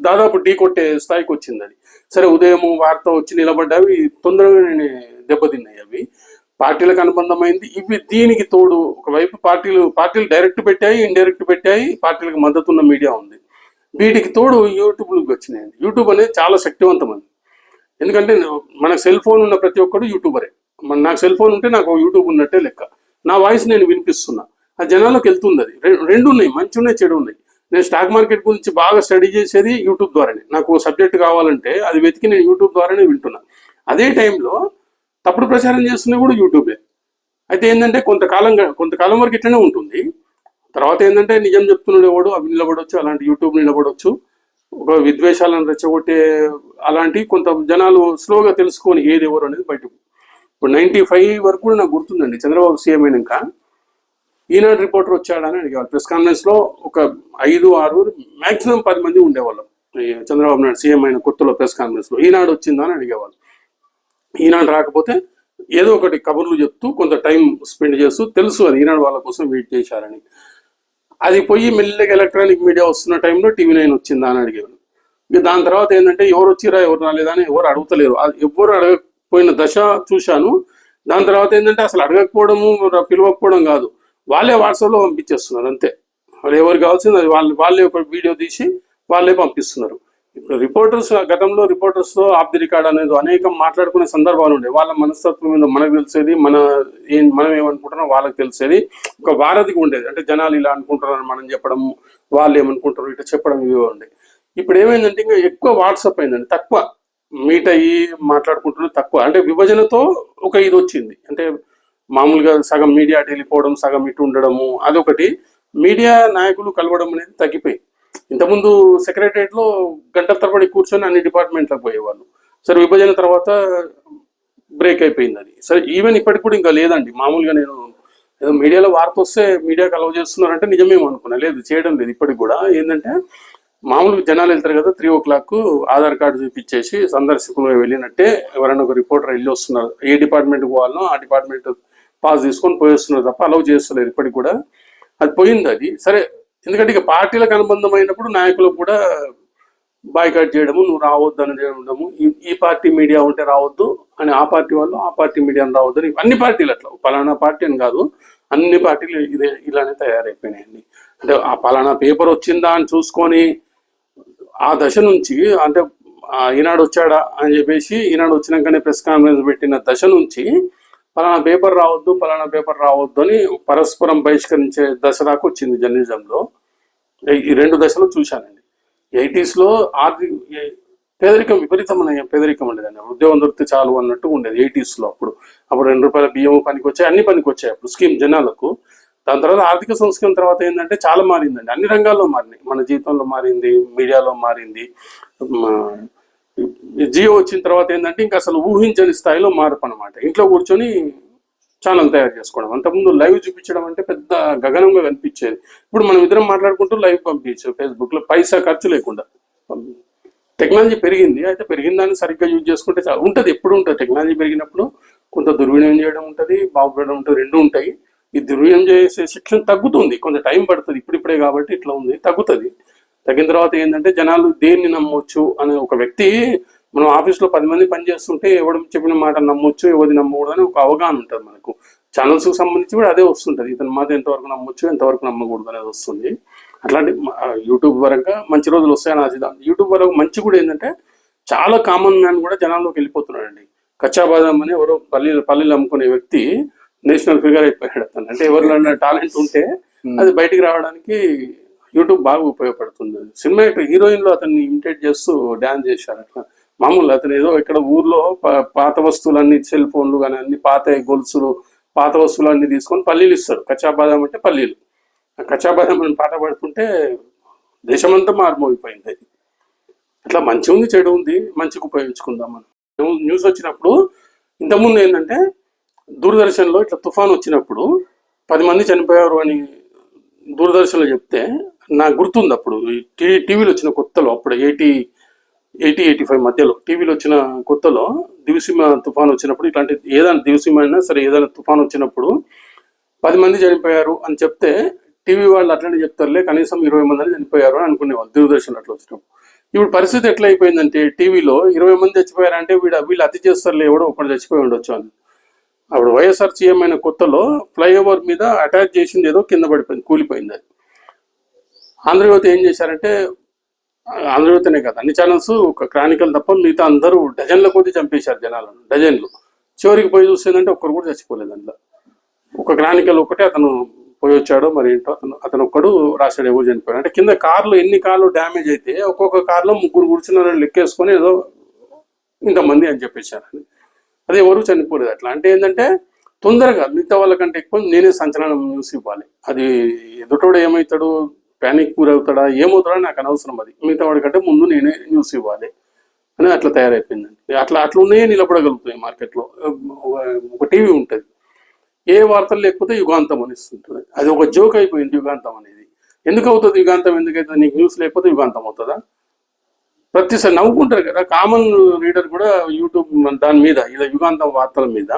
దాదాపు ఢీ కొట్టే స్థాయికి వచ్చింది. అది సరే ఉదయం వార్త వచ్చి నిలబడ్డవి తొందరగా దెబ్బతిన్నాయి. అవి పార్టీలకు అనుబంధమైంది. ఇవి దీనికి తోడు ఒకవైపు పార్టీలు డైరెక్ట్ పెట్టాయి, ఇండైరెక్ట్ పెట్టాయి, పార్టీలకు మద్దతు ఉన్న మీడియా ఉంది. వీటికి తోడు యూట్యూబ్లోకి వచ్చినాయండి. యూట్యూబ్ అనేది చాలా శక్తివంతమైంది. ఎందుకంటే మనకు సెల్ ఫోన్ ఉన్న ప్రతి ఒక్కరు యూట్యూబరే. నాకు సెల్ ఫోన్ ఉంటే నాకు యూట్యూబ్ ఉన్నట్టే లెక్క. నా వాయిస్ నేను వినిపిస్తున్నా, ఆ జనాలకు వెళ్తుంది. అది రెండు ఉన్నాయి, మంచి ఉన్నాయి, చెడు ఉన్నాయి. నేను స్టాక్ మార్కెట్ గురించి బాగా స్టడీ చేసేది యూట్యూబ్ ద్వారానే. నాకు సబ్జెక్ట్ కావాలంటే అది వెతికి నేను యూట్యూబ్ ద్వారానే వింటున్నా. అదే టైంలో తప్పుడు ప్రచారం చేస్తున్నది కూడా యూట్యూబే. అయితే ఏంటంటే కొంతకాలం వరకు ఇట్లనే ఉంటుంది. తర్వాత ఏంటంటే నిజం చెప్తున్నాడు ఎవడు అవి నిలబడవచ్చు, అలాంటి యూట్యూబ్ నిలబడవచ్చు. ఒక విద్వేషాలను రెచ్చగొట్టే అలాంటి కొంత జనాలు స్లోగా తెలుసుకొని ఏది ఎవరు అనేది బయటకు. ఇప్పుడు 95 వరకు కూడా నాకు గుర్తుందండి, చంద్రబాబు సీఎం అయినాక ఈనాడు రిపోర్టర్ వచ్చాడని అడిగేవాళ్ళు. ప్రెస్ కాన్ఫరెన్స్ లో ఒక 5-6 మాక్సిమం 10 మంది ఉండేవాళ్ళం. చంద్రబాబు నాయుడు సీఎం అయిన కొత్తలో ప్రెస్ కాన్ఫరెన్స్ లో ఈనాడు వచ్చిందా అని అడిగేవాళ్ళు. ఈనాడు రాకపోతే ఏదో ఒకటి కబుర్లు చెప్తూ కొంత టైం స్పెండ్ చేస్తూ తెలుసు అది ఈనాడు వాళ్ళ కోసం వెయిట్ చేశారని. అది పోయి మెల్లగా ఎలక్ట్రానిక్ మీడియా వస్తున్న టైంలో TV9 వచ్చిందా అని అడిగేవాళ్ళు. ఇక దాని తర్వాత ఏంటంటే ఎవరు వచ్చిరా ఎవరు రాలేదా అని ఎవరు అడుగుతలేరు. ఎవరు అడగకపోయిన దశ చూశాను. దాని తర్వాత ఏంటంటే అసలు అడగకపోవడము పిలవకపోవడం కాదు, వాళ్ళే వాట్సాప్లో పంపించేస్తున్నారు అంతే. వాళ్ళు ఎవరు కావాల్సింది అది వాళ్ళే ఒక వీడియో తీసి వాళ్ళే పంపిస్తున్నారు. ఇప్పుడు రిపోర్టర్స్, గతంలో రిపోర్టర్స్తో ఆఫ్ ది రికార్డ్ అనేది అనేకం మాట్లాడుకునే సందర్భాలు ఉండే. వాళ్ళ మనస్తత్వం మీద మనకు తెలిసేది, మనం ఏమనుకుంటున్నాం వాళ్ళకి తెలిసేది. ఒక వారధిగా ఉండేది, అంటే జనాలు ఇలా అనుకుంటున్నారని మనం చెప్పడం, వాళ్ళు ఏమనుకుంటారు ఇట్లా చెప్పడం, ఇవి ఉండే. ఇప్పుడు ఏమైందంటే ఇంకా ఎక్కువ వాట్సాప్ అయిందండి, తక్కువ మీట్ అయ్యి మాట్లాడుకుంటున్నారు తక్కువ. అంటే విభజనతో ఒక ఇది వచ్చింది, అంటే మామూలుగా సగం మీడియా అటు వెళ్ళిపోవడం, సగం ఇటు ఉండడము, అదొకటి. మీడియా నాయకులు కలవడం అనేది తగ్గిపోయి, ఇంతకుముందు సెక్రటరియట్లో గంటల తరబడి కూర్చొని అన్ని డిపార్ట్మెంట్లకు పోయేవాళ్ళు. సరే విభజన తర్వాత బ్రేక్ అయిపోయింది అది. సరే ఈవెన్ ఇప్పటికి కూడా ఇంకా లేదండి. మామూలుగా నేను ఏదో మీడియాలో వార్త వస్తే మీడియాకి అలౌ చేస్తున్నారంటే నిజమేమో అనుకున్నా, లేదు చేయడం లేదు ఇప్పటికి కూడా. ఏంటంటే మామూలుగా జనాలు వెళ్తారు కదా 3 o'clock ఆధార్ కార్డు చూపించేసి సందర్శకులు వెళ్ళినట్టే ఎవరైనా ఒక రిపోర్టర్ వెళ్ళి వస్తున్నారు, ఏ డిపార్ట్మెంట్కి పోవాలనో ఆ డిపార్ట్మెంట్ పాస్ తీసుకొని పోయేస్తున్నారు తప్ప అలౌ చేస్తలేరు ఇప్పటికి కూడా. అది పోయింది అది. సరే, ఎందుకంటే ఇక పార్టీలకు అనుబంధమైనప్పుడు నాయకులకు కూడా బాయ్కాట్ చేయడము, నువ్వు రావద్దు అని చేయడము, ఈ పార్టీ మీడియా ఉంటే రావద్దు అని ఆ పార్టీ వాళ్ళు, ఆ పార్టీ మీడియాని రావద్దు అని అన్ని పార్టీలు, అట్లా పలానా పార్టీ అని కాదు, అన్ని పార్టీలు ఇలానే తయారైపోయినాయండి. అంటే ఆ పలానా పేపర్ వచ్చిందా అని చూసుకొని ఆ దశ నుంచి, అంటే ఈనాడు వచ్చాడా అని చెప్పేసి ఈనాడు వచ్చినాకనే ప్రెస్ కాన్ఫరెన్స్ పెట్టిన దశ నుంచి పలానా పేపర్ రావద్దు అని పరస్పరం బహిష్కరించే దశ దాకా వచ్చింది జర్నలిజంలో. ఈ 2 దశలు చూశానండి. 80s పేదరికం, విపరీతమైన పేదరికం ఉండేదండి. ఉద్యోగం దొరికితే చాలు అన్నట్టు ఉండేది 80s. అప్పుడు 2 రూపాయల బియ్యం పనికి వచ్చాయి, అన్ని పనికి వచ్చాయి అప్పుడు స్కీమ్ జనాలకు. దాని తర్వాత ఆర్థిక సంస్కరణ తర్వాత ఏంటంటే చాలా మారిందండి, అన్ని రంగాల్లో మారినాయి. మన జీవితంలో మారింది, మీడియాలో మారింది. జియో వచ్చిన తర్వాత ఏంటంటే ఇంకా అసలు ఊహించని స్థాయిలో మార్పు అనమాట. ఇంట్లో కూర్చొని ఛానల్ తయారు చేసుకోవడం. అంతకుముందు లైవ్ చూపించడం అంటే పెద్ద గగనంగా కనిపించేది. ఇప్పుడు మనం ఇద్దరం మాట్లాడుకుంటూ లైవ్ పంపించు ఫేస్బుక్లో, పైసా ఖర్చు లేకుండా. టెక్నాలజీ పెరిగింది, అయితే పెరిగిన దాన్ని సరిగ్గా యూజ్ చేసుకుంటే చాలా ఉంటుంది. ఎప్పుడు ఉంటుంది టెక్నాలజీ పెరిగినప్పుడు కొంత దుర్వినియోగం చేయడం ఉంటుంది, బాగుపడడం ఉంటుంది, రెండు ఉంటాయి. ఈ దుర్వినియోగం చేసే శిక్షణ తగ్గుతుంది, కొంత టైం పడుతుంది. ఇప్పుడిప్పుడే కాబట్టి ఇట్లా ఉంది, తగ్గుతుంది. తగ్గిన తర్వాత ఏంటంటే జనాలు దేన్ని నమ్మొచ్చు అనే ఒక వ్యక్తి, మనం ఆఫీస్లో 10 మంది పనిచేస్తుంటే ఎవడు చెప్పిన మాట నమ్మొచ్చు, ఎవరిది నమ్మకూడదు అని ఒక అవగాహన ఉంటుంది మనకు. ఛానల్స్కి సంబంధించి కూడా అదే వస్తుంటుంది, ఇతని మాట ఎంతవరకు నమ్మొచ్చు, ఎంతవరకు నమ్మకూడదు అనేది వస్తుంది. అట్లాంటి యూట్యూబ్ వరకు మంచి రోజులు వస్తాయని ఆశిద్దాం. యూట్యూబ్ వరకు మంచి కూడా ఏంటంటే చాలా కామన్ మ్యాన్ కూడా జనాల్లోకి వెళ్ళిపోతున్నాడండి. కచ్చాబాదం అని ఎవరో పల్లీలు అమ్ముకునే వ్యక్తి నేషనల్ ఫిగర్ అయిపోయాడు అతను. అంటే ఎవరిలో టాలెంట్ ఉంటే అది బయటికి రావడానికి యూట్యూబ్ బాగా ఉపయోగపడుతుంది. సినిమా హీరోయిన్లో అతన్ని ఇమిటేట్ చేస్తూ డ్యాన్స్ చేశారు. అట్లా మామూలు అతను ఏదో ఇక్కడ ఊర్లో పాత వస్తువులన్నీ, సెల్ ఫోన్లు కానీ అన్ని పాత గొలుసులు, పాత వస్తువులు అన్ని తీసుకొని పల్లీలు ఇస్తాడు. కచ్చాబాదం అంటే పల్లీలు. కచ్చాబాదం అని పాట పడుతుంటే దేశమంతా మారుమోగిపోయింది. అట్లా మంచి ఉంది, చెడు ఉంది, మంచిగా ఉపయోగించుకుందాం మనం. న్యూస్ వచ్చినప్పుడు ఇంతకుముందు ఏంటంటే దూరదర్శన్లో ఇట్లా తుఫాన్ వచ్చినప్పుడు 10 మంది చనిపోయారు అని దూరదర్శన్లో చెప్తే నాకు గుర్తుంది. అప్పుడు టీవీలో వచ్చిన కొత్తలో, అప్పుడు 80-85 మధ్యలో టీవీలో వచ్చిన కొత్తలో దివిసీమ తుఫాన్ వచ్చినప్పుడు, ఇట్లాంటి ఏదైనా దివిసీమ అయినా సరే ఏదైనా తుఫాన్ వచ్చినప్పుడు 10 మంది చనిపోయారు అని చెప్తే టీవీ వాళ్ళు అట్లనే చెప్తారులే, కనీసం 20 మంది చనిపోయారు అని అనుకునేవాళ్ళు దూరదర్శన్ అట్లా వచ్చినప్పుడు. ఇప్పుడు పరిస్థితి ఎట్లా అయిపోయిందంటే టీవీలో 20 మంది చచ్చిపోయారంటే వీళ్ళు అతి చేస్తారులే, ఎవడో ఒకటి చచ్చిపోయి ఉండొచ్చు అని. అప్పుడు వైఎస్ఆర్ సీఎం అయిన కొత్తలో ఫ్లైఓవర్ మీద అటాక్ చేసింది ఏదో కింద పడిపోయింది, కూలిపోయింది అది. ఆంధ్రజ్యోతి ఏం చేశారంటే, ఆంధ్రజ్యోతినే కాదు అన్ని ఛానల్స్, ఒక క్రానికల్ తప్ప మిగతా అందరూ డజన్ల కొద్ది చంపేశారు జనాలను, డజన్లు. చివరికి పోయి చూస్తుందంటే ఒక్కరు కూడా చచ్చిపోలేదు అందులో. ఒక క్రానికల్ ఒకటే అతను పోయి వచ్చాడో మరి ఏంటో, అతను ఒక్కడు రాశాడు ఎవరు చనిపోయాడు అంటే. కింద కార్లు ఎన్ని కార్లు డ్యామేజ్ అయితే ఒక్కొక్క కార్లో 3 కూర్చున్న లెక్కేసుకొని ఏదో ఇంతమంది అని చెప్పేశారు. అది ఎవరు చనిపోలేదు. అట్లా అంటే ఏంటంటే తొందరగా మిగతా వాళ్ళకంటే ఎక్కువ నేనే సంచలనం న్యూస్ ఇవ్వాలి. అది ఎదుటోడు ఏమవుతాడు, ప్యానిక్ గురవుతాడా, ఏమవుతాడో నాకు అనవసరం. అది మిగతా వాడికంటే ముందు నేనే న్యూస్ ఇవ్వాలి అని అట్లా తయారైపోయిందండి. అట్లా ఉన్నాయే నిలబడగలుగుతాయి మార్కెట్లో. ఒక టీవీ ఉంటుంది, ఏ వార్తలు లేకపోతే యుగాంతం అని ఇస్తుంటుంది. అది ఒక జోక్ అయిపోయింది యుగాంతం అనేది. ఎందుకు అవుతుంది యుగాంతం, ఎందుకైతే నీకు న్యూస్ లేకపోతే యుగాంతం అవుతుందా? ప్రతిసారి నవ్వుకుంటారు కదా కామన్ రీడర్ కూడా. యూట్యూబ్ దాని మీద ఇలా యుగాంతం వార్తల మీద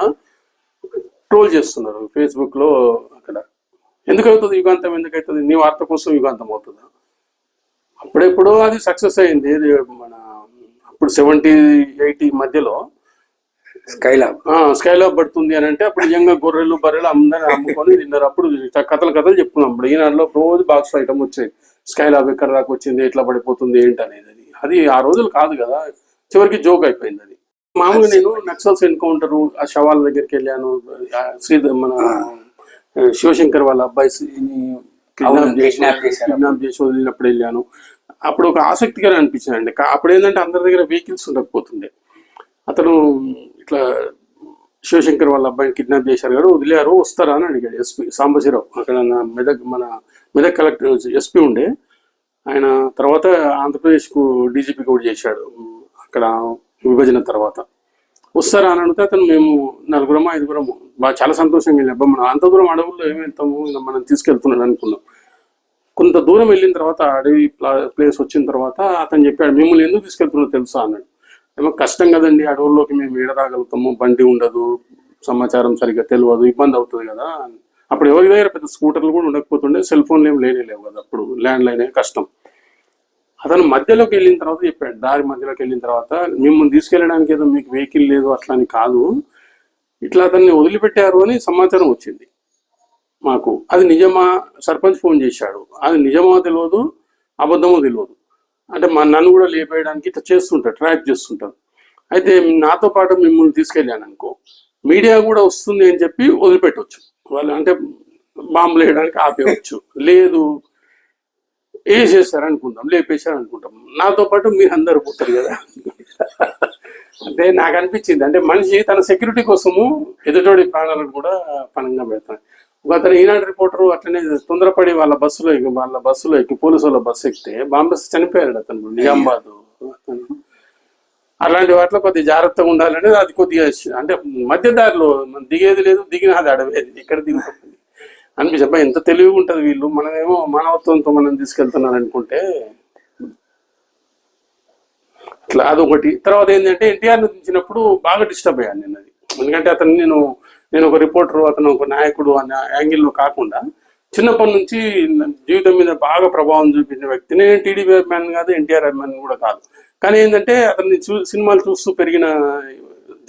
ట్రోల్ చేస్తున్నారు ఫేస్బుక్లో. అక్కడ ఎందుకు అవుతుంది యుగాంతం, ఎందుకవుతుంది, నీ వార్త కోసం యుగాంతం అవుతుందా? అప్పుడెప్పుడో అది సక్సెస్ అయింది. మన అప్పుడు 70-80 మధ్యలో స్కైలాబ్ పడుతుంది అని అంటే అప్పుడు నిజంగా గొర్రెలు బర్రెలు అందరిని అమ్ముకొని తిన్నారు. అప్పుడు కథలు చెప్పుకున్నాం. ఇప్పుడు ఈనాడులో రోజు బాక్స్ ఐటమ్ వచ్చాయి, స్కైలాబ్ ఎక్కడ దాకా వచ్చింది, ఎట్లా పడిపోతుంది ఏంటి అనేది. అది ఆ రోజులు కాదు కదా, చివరికి జోక్ అయిపోయింది అది. మామూలుగా నేను నక్సల్స్ ఎన్కౌంటర్ ఆ శవాల దగ్గరికి వెళ్ళాను. శ్రీధర్ మన శివశంకర్ వాళ్ళ అబ్బాయి కిడ్నాప్ చేసి వదిలినప్పుడు వెళ్ళాను. అప్పుడు ఒక ఆసక్తిగా అనిపించింది అండి. అప్పుడు ఏంటంటే అందరి దగ్గర వెహికల్స్ ఉండకపోతుండే. అతను ఇట్లా శివశంకర్ వాళ్ళ అబ్బాయిని కిడ్నాప్ చేశారు కదా, వదిలేరు, వస్తారా అని అడిగాడు ఎస్పీ సాంబశివరావు. అక్కడ మన మెదక్ కలెక్టర్ ఎస్పీ ఉండే ఆయన. తర్వాత ఆంధ్రప్రదేశ్కు డీజీపీ కూడా చేశాడు అక్కడ విభజన తర్వాత. వస్తారా అని అడిగితే అతను మేము 4-5 బాగా చాలా సంతోషంగా వెళ్ళి, మనం అంత దూరం అడవుల్లో ఏమి వెళ్తాము, మనం తీసుకెళ్తున్నాడు అనుకున్నాం. కొంత దూరం వెళ్ళిన తర్వాత అడవి ప్లేస్ వచ్చిన తర్వాత అతను చెప్పాడు, మిమ్మల్ని ఎందుకు తీసుకెళ్తున్నారో తెలుసా అన్నాడు. ఏమో కష్టం కదండి, అడవుల్లోకి మేము రాగలుగుతాము, బండి ఉండదు, సమాచారం సరిగ్గా తెలియదు, ఇబ్బంది అవుతుంది కదా. అప్పుడు ఎవరి దగ్గర పెద్ద స్కూటర్లు కూడా ఉండకపోతుండే, సెల్ ఫోన్లు ఏమి లేవు కదా అప్పుడు, ల్యాండ్ లైన్ కష్టం. అతను మధ్యలోకి వెళ్ళిన తర్వాత చెప్పాడు, దారి మధ్యలోకి వెళ్ళిన తర్వాత మిమ్మల్ని తీసుకెళ్ళడానికి ఏదో మీకు వెహికల్ లేదు అట్లా అని కాదు, ఇట్లా అతన్ని వదిలిపెట్టారు అని సమాచారం వచ్చింది మాకు. అది నిజమా? సర్పంచ్ ఫోన్ చేశాడు, అది నిజమో తెలియదు, అబద్ధమో తెలియదు. అంటే నన్ను కూడా లేపేయడానికి ఇట్లా చేస్తుంటారు, ట్రాక్ చేస్తుంటారు. అయితే నాతో పాటు మిమ్మల్ని తీసుకెళ్ళాను అనుకో, మీడియా కూడా వస్తుంది అని చెప్పి వదిలిపెట్టవచ్చు వాళ్ళు, అంటే బాంబులు వేయడానికి ఆపేయవచ్చు. లేదు వేసేస్తారు అనుకుంటాం, లేపేశారు అనుకుంటాం, నాతో పాటు మీరు అందరు పోతారు కదా. అంటే నాకు అనిపించింది, అంటే మనిషి తన సెక్యూరిటీ కోసము ఎదుటోడి ప్రాణాలను కూడా పణంగా పెడతాడు. అతను ఈనాడు రిపోర్టరు అట్లనే తొందరపడి వాళ్ళ బస్సులో ఎక్కి పోలీసు వాళ్ళ బస్సు ఎక్కితే బాంబేసి చనిపోయాడు అతను, నిజామాబాద్. అలాంటి వాటిలో కొద్దిగా జాగ్రత్తగా ఉండాలంటే అది కొద్దిగా, అంటే మధ్య దారిలో దిగేది లేదు, దిగిన అది అడవేది, ఇక్కడ దిగుతుంది అనిపించబ్బా ఎంత తెలివిగా ఉంటుంది వీళ్ళు. మనమేమో మానవత్వంతో మనం తీసుకెళ్తున్నారు అనుకుంటే అట్లా. అదొకటి. తర్వాత ఏంటంటే ఎన్టీఆర్ దించినప్పుడు బాగా డిస్టర్బ్ అయ్యాను నేను అది. ఎందుకంటే అతను నేను ఒక రిపోర్టరు, అతను ఒక నాయకుడు అనే యాంగిల్లో కాకుండా చిన్నప్పటి నుంచి జీవితం మీద బాగా ప్రభావం చూపించిన వ్యక్తి. నేను టీడీపీ అభిమాని కాదు, ఎన్టీఆర్ అభిమాని కూడా కాదు. కానీ ఏంటంటే అతన్ని సినిమాలు చూస్తూ పెరిగిన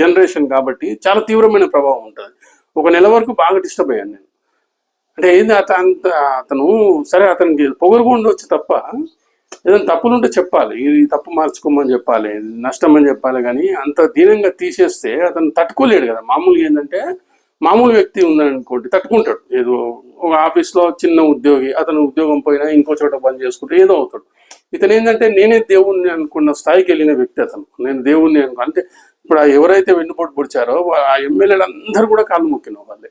జనరేషన్ కాబట్టి చాలా తీవ్రమైన ప్రభావం ఉంటుంది. ఒక నెల వరకు బాగా డిస్టర్బ్ అయ్యాను నేను. అంటే ఏంది అతను సరే, అతనికి పొగరుగా ఉండొచ్చు తప్ప, ఏదైనా తప్పులు ఉంటే చెప్పాలి, ఇది తప్పు మార్చుకోమని చెప్పాలి, నష్టం అని చెప్పాలి. కానీ అంత దీనంగా తీసేస్తే అతను తట్టుకోలేడు కదా. మామూలుగా ఏంటంటే మామూలు వ్యక్తి ఉందని అనుకోండి తట్టుకుంటాడు. ఏదో ఒక ఆఫీస్లో చిన్న ఉద్యోగి, అతను ఉద్యోగం పోయినా ఇంకో చోట పని చేసుకుంటే ఏదో అవుతాడు. ఇతను ఏంటంటే నేనే దేవుణ్ణి అనుకున్న స్థాయికి వెళ్ళిన వ్యక్తి అతను. నేను దేవుణ్ణి అంటే ఇప్పుడు ఎవరైతే వెన్నుపోటు పొడిచారో ఆ ఎమ్మెల్యేలు అందరూ కూడా కాళ్ళు మొక్కిన వాళ్ళే.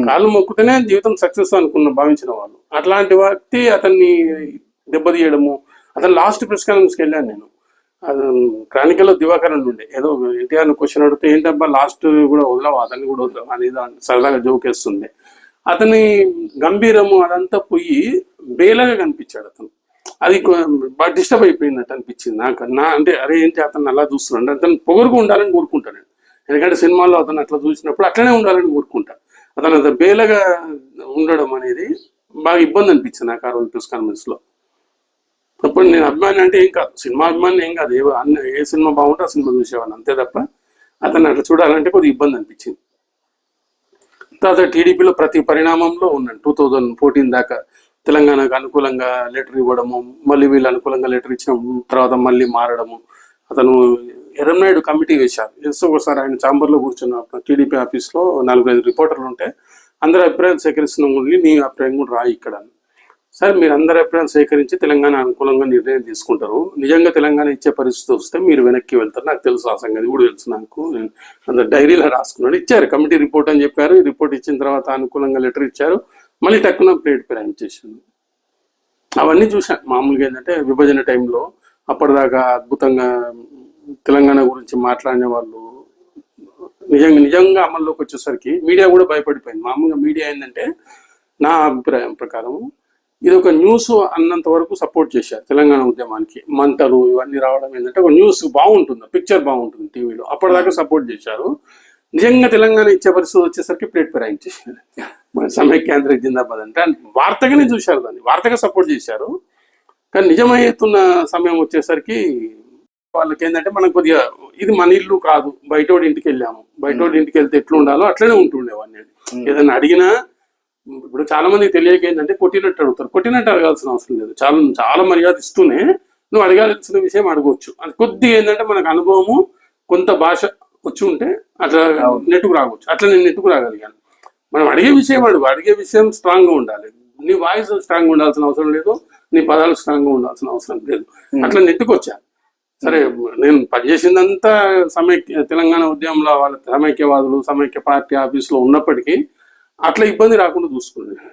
కాళ్ళు మొక్కుతేనే జీవితం సక్సెస్ అనుకున్న భావించిన వాళ్ళు. అట్లాంటి వ్యక్తి అతన్ని దెబ్బతీయడము. అతను లాస్ట్ ప్రెస్ కాన్ఫరెన్స్కి వెళ్ళాను నేను. క్రానికల్లో దివాకరన్ ఉండే, ఏదో ఎన్టీఆర్ క్వశ్చన్ అడిగితే ఏంటబ్బా లాస్ట్ కూడా వదలవు, అతన్ని కూడా వదలవు అనేది సరదాగా జోకేస్తుంది. అతని గంభీరము అదంతా పోయి బేలగా కనిపించాడు అతను. అది బాగా డిస్టర్బ్ అయిపోయినట్టు అనిపించింది నాకు. అంటే అరే ఏంటి అతను అలా చూస్తున్నాడు, అతను పొగరుగా ఉండాలని కోరుకుంటాను నేను. ఎందుకంటే సినిమాల్లో అతను అట్లా చూసినప్పుడు అట్లనే ఉండాలని కోరుకుంటాను. అతను అంత బేలగా ఉండడం అనేది బాగా ఇబ్బంది అనిపించింది నాకు ఆ రోజు ప్రెస్ కాన్ఫరెన్స్లో. అప్పుడు నేను అభిమాని అంటే ఏం కాదు, సినిమా అభిమాని ఏం కాదు, ఏ సినిమా బాగుంటే ఆ సినిమా చూసేవాడిని అంతే తప్ప అతను అట్లా చూడాలంటే కొద్దిగా ఇబ్బంది అనిపించింది. తర్వాత టీడీపీలో ప్రతి పరిణామంలో ఉన్నాను. 2014 దాకా తెలంగాణకు అనుకూలంగా లెటర్ ఇవ్వడము, మళ్ళీ వీళ్ళు అనుకూలంగా లెటర్ ఇచ్చిన తర్వాత మళ్ళీ మారడము. అతను ఎర్రనాయుడు కమిటీ వేశారు. ఒకసారి ఆయన ఛాంబర్లో కూర్చున్న టీడీపీ ఆఫీస్లో 4-5 రిపోర్టర్లు ఉంటే అందరి అభిప్రాయాలు సేకరిస్తున్న ఉండి నీ అభిప్రాయం కూడా రాయి ఇక్కడ. సరే మీరు అందరి అభిప్రాయాలు సేకరించి తెలంగాణ అనుకూలంగా నిర్ణయం తీసుకుంటారు, నిజంగా తెలంగాణ ఇచ్చే పరిస్థితి వస్తే మీరు వెనక్కి వెళ్తారు, నాకు తెలుసు, ఆ సంగతి కూడా తెలుసు నాకు, అంత డైరీలో రాసుకున్నాడు. ఇచ్చారు కమిటీ రిపోర్ట్ అని చెప్పారు. ఈ రిపోర్ట్ ఇచ్చిన తర్వాత అనుకూలంగా లెటర్ ఇచ్చారు, మళ్ళీ టక్కున ప్లేట్ ప్రయాణం చేశాను. అవన్నీ చూశాను. మామూలుగా ఏంటంటే విభజన టైంలో అప్పటిదాకా అద్భుతంగా తెలంగాణ గురించి మాట్లాడిన వాళ్ళు నిజంగా అమల్లోకి వచ్చేసరికి మీడియా కూడా భయపడిపోయింది. మామూలుగా మీడియా ఏంటంటే నా అభిప్రాయం ప్రకారం ఇది ఒక న్యూస్ అన్నంత వరకు సపోర్ట్ చేశారు తెలంగాణ ఉద్యమానికి. మంటలు ఇవన్నీ రావడం ఏంటంటే ఒక న్యూస్ బాగుంటుంది, పిక్చర్ బాగుంటుంది టీవీలో, అప్పటిదాకా సపోర్ట్ చేశారు. నిజంగా తెలంగాణ ఇచ్చే పరిస్థితి వచ్చేసరికి ప్లేట్ ఫిరాయించేసారు. సమైక్యాంధ్ర జిందాబాద్ అంటే వార్తగానే చూశారు, దాన్ని వార్తగా సపోర్ట్ చేశారు. కానీ నిజమవుతున్న సమయం వచ్చేసరికి వాళ్ళకి ఏంటంటే మనం కొద్దిగా ఇది మన ఇల్లు కాదు, బయటోడి ఇంటికి వెళ్ళాము, బయటోడి ఇంటికి వెళ్తే ఎట్లా ఉండాలో అట్లనే ఉంటుండేవాడిని. ఏదైనా అడిగినా ఇప్పుడు చాలా మందికి తెలియక ఏంటంటే కొట్టినట్టు అడుగుతారు. కొట్టినట్టు అడగాల్సిన అవసరం లేదు. చాలా చాలా మర్యాద ఇస్తూనే నువ్వు అడగాల్సిన విషయం అడగవచ్చు. అది కొద్దిగా ఏంటంటే మనకు అనుభవము, కొంత భాష వచ్చి ఉంటే అట్లా నెట్టుకు రావచ్చు. అట్లా నేను నెట్టుకు రాగలిగాను. మనం అడిగే విషయం అడిగే విషయం స్ట్రాంగ్ గా ఉండాలి. నీ వాయిస్ స్ట్రాంగ్ ఉండాల్సిన అవసరం లేదు, నీ పదాలు స్ట్రాంగ్ గా ఉండాల్సిన అవసరం లేదు. అట్లా నెట్టుకొచ్చా. సరే, నేను పనిచేసిందంతా సమైక్య తెలంగాణ ఉద్యమంలో వాళ్ళ సమైక్యవాదులు, సమైక్య పార్టీ ఆఫీసులో ఉన్నప్పటికీ అట్లా ఇబ్బంది రాకుండా చూసుకున్నాను.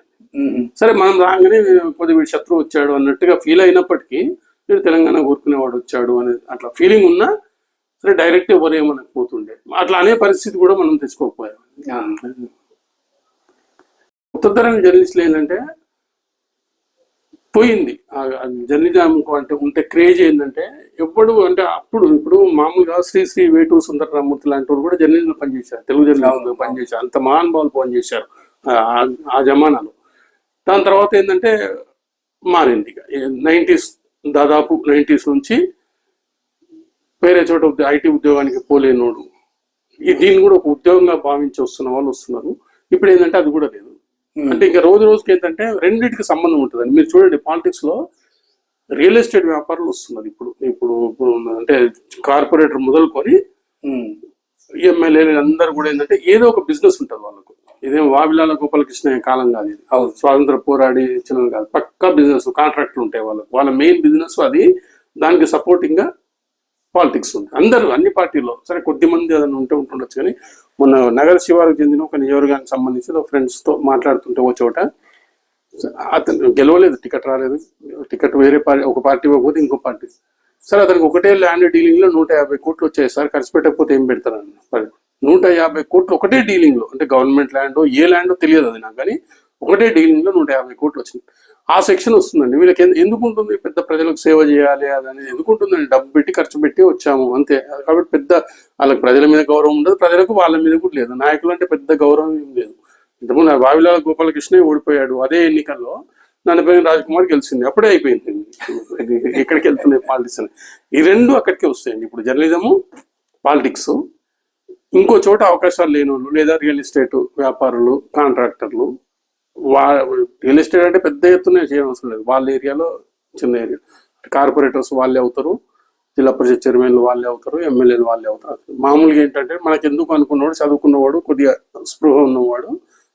సరే, మనం రాగానే కొద్ది వీడి శత్రువు వచ్చాడు అన్నట్టుగా ఫీల్ అయినప్పటికీ వీడు తెలంగాణ కోరుకునేవాడు వచ్చాడు అనేది అట్లా ఫీలింగ్ ఉన్నా సరే డైరెక్ట్ ఎవరు ఏమనకు పోతుండే. అట్లా అనే పరిస్థితి కూడా మనం తెచ్చుకోకపోయాం. కొత్త తరం జర్నలిస్టులు ఏంటంటే పోయింది జర్నలిజం అంటే ఉంటే క్రేజ్ ఏంటంటే ఎప్పుడు అంటే ఇప్పుడు మామూలుగా శ్రీ వేటూరు సుందర రామూర్తి లాంటి వాళ్ళు కూడా జర్నలిజంలో పనిచేశారు, తెలుగు జర్నలిజంలో పనిచేశారు. అంత మహానుభావులు పనిచేశారు ఆ జమానాలో. దాని తర్వాత ఏంటంటే మారింది. 90s దాదాపు 90s నుంచి వేరే చోట ఐటీ ఉద్యోగానికి పోలేనోడు దీన్ని కూడా ఒక ఉద్యోగంగా భావించి వస్తున్న వాళ్ళు వస్తున్నారు. ఇప్పుడు ఏంటంటే అది కూడా లేదు. అంటే ఇంకా రోజు రోజుకి ఏంటంటే రెండింటికి సంబంధం ఉంటుందండి. మీరు చూడండి, పాలిటిక్స్ లో రియల్ ఎస్టేట్ వ్యాపారులు వస్తున్నారు ఇప్పుడు ఇప్పుడు ఇప్పుడు అంటే కార్పొరేటర్ మొదలుకొని ఎమ్మెల్యేలు అందరూ కూడా ఏంటంటే ఏదో ఒక బిజినెస్ ఉంటుంది వాళ్ళకు. ఇదేం వావిలాల గోపాలకృష్ణ కాలం కాదు ఇది. స్వాతంత్ర పోరాడి ఇచ్చిన కాదు, పక్కా బిజినెస్ కాంట్రాక్ట్లు ఉంటాయి వాళ్ళకు. వాళ్ళ మెయిన్ బిజినెస్ అది. దానికి సపోర్టింగ్ గా పాలిటిక్స్ ఉంది. అందరూ అన్ని పార్టీల్లో సరే కొద్ది మంది ఏదైనా ఉంటుండొచ్చు. కానీ మొన్న నగర శివారికి చెందిన ఒక నియోజకవర్గానికి సంబంధించి ఫ్రెండ్స్ తో మాట్లాడుతుంటే ఒక చోట అతను గెలవలేదు, టికెట్ రాలేదు. టికెట్ వేరే పార్టీ, ఒక పార్టీ ఇవ్వకపోతే ఇంకో పార్టీ. సార్ అతనికి ఒకటే ల్యాండ్ డీలింగ్ లో 150 కోట్లు వచ్చాయి సార్. ఖర్చు పెట్టకపోతే ఏం పెడతారన్న. 150 కోట్లు ఒకటే డీలింగ్ లో, అంటే గవర్నమెంట్ ల్యాండ్ ఏ ల్యాండ్ తెలియదు అది నాకు, కానీ ఒకటే డీలింగ్ లో 150 కోట్లు వచ్చింది. ఆ సెక్షన్ వస్తుందండి. వీళ్ళకి ఎందుకు ఉంటుంది, పెద్ద ప్రజలకు సేవ చేయాలి అదని ఎందుకు ఉంటుందండి. డబ్బు పెట్టి ఖర్చు పెట్టి వచ్చాము అంతే. కాబట్టి పెద్ద వాళ్ళకి ప్రజల మీద గౌరవం ఉండదు, ప్రజలకు వాళ్ళ మీద కూడా లేదు. నాయకులు అంటే పెద్ద గౌరవం ఏం లేదు. ఇంతకుముందు వావిలాల గోపాలకృష్ణ ఓడిపోయాడు, అదే ఎన్నికల్లో నన్నపల్లి రాజకుమార్ గెలిచింది, అప్పుడే అయిపోయింది. ఎక్కడికి వెళ్తున్నాయి పాలిటిక్స్ అని. ఈ రెండు అక్కడికే వస్తాయండి. ఇప్పుడు జర్నలిజము, పాలిటిక్స్. ఇంకో చోట అవకాశాలు లేని వాళ్ళు లేదా రియల్ ఎస్టేట్ వ్యాపారులు, కాంట్రాక్టర్లు. రియల్ ఎస్టేట్ అంటే పెద్ద ఎత్తున చేయడం అవసరం లేదు. వాళ్ళ ఏరియాలో చిన్న ఏరియా కార్పొరేటర్స్ వాళ్ళే అవుతారు, జిల్లా పరిషత్ చైర్మన్లు వాళ్ళే అవుతారు, ఎమ్మెల్యేలు వాళ్ళే అవుతారు. మామూలుగా ఏంటంటే మనకు ఎందుకు అనుకున్నవాడు, చదువుకున్నవాడు, కొద్దిగా స్పృహ ఉన్నవాడు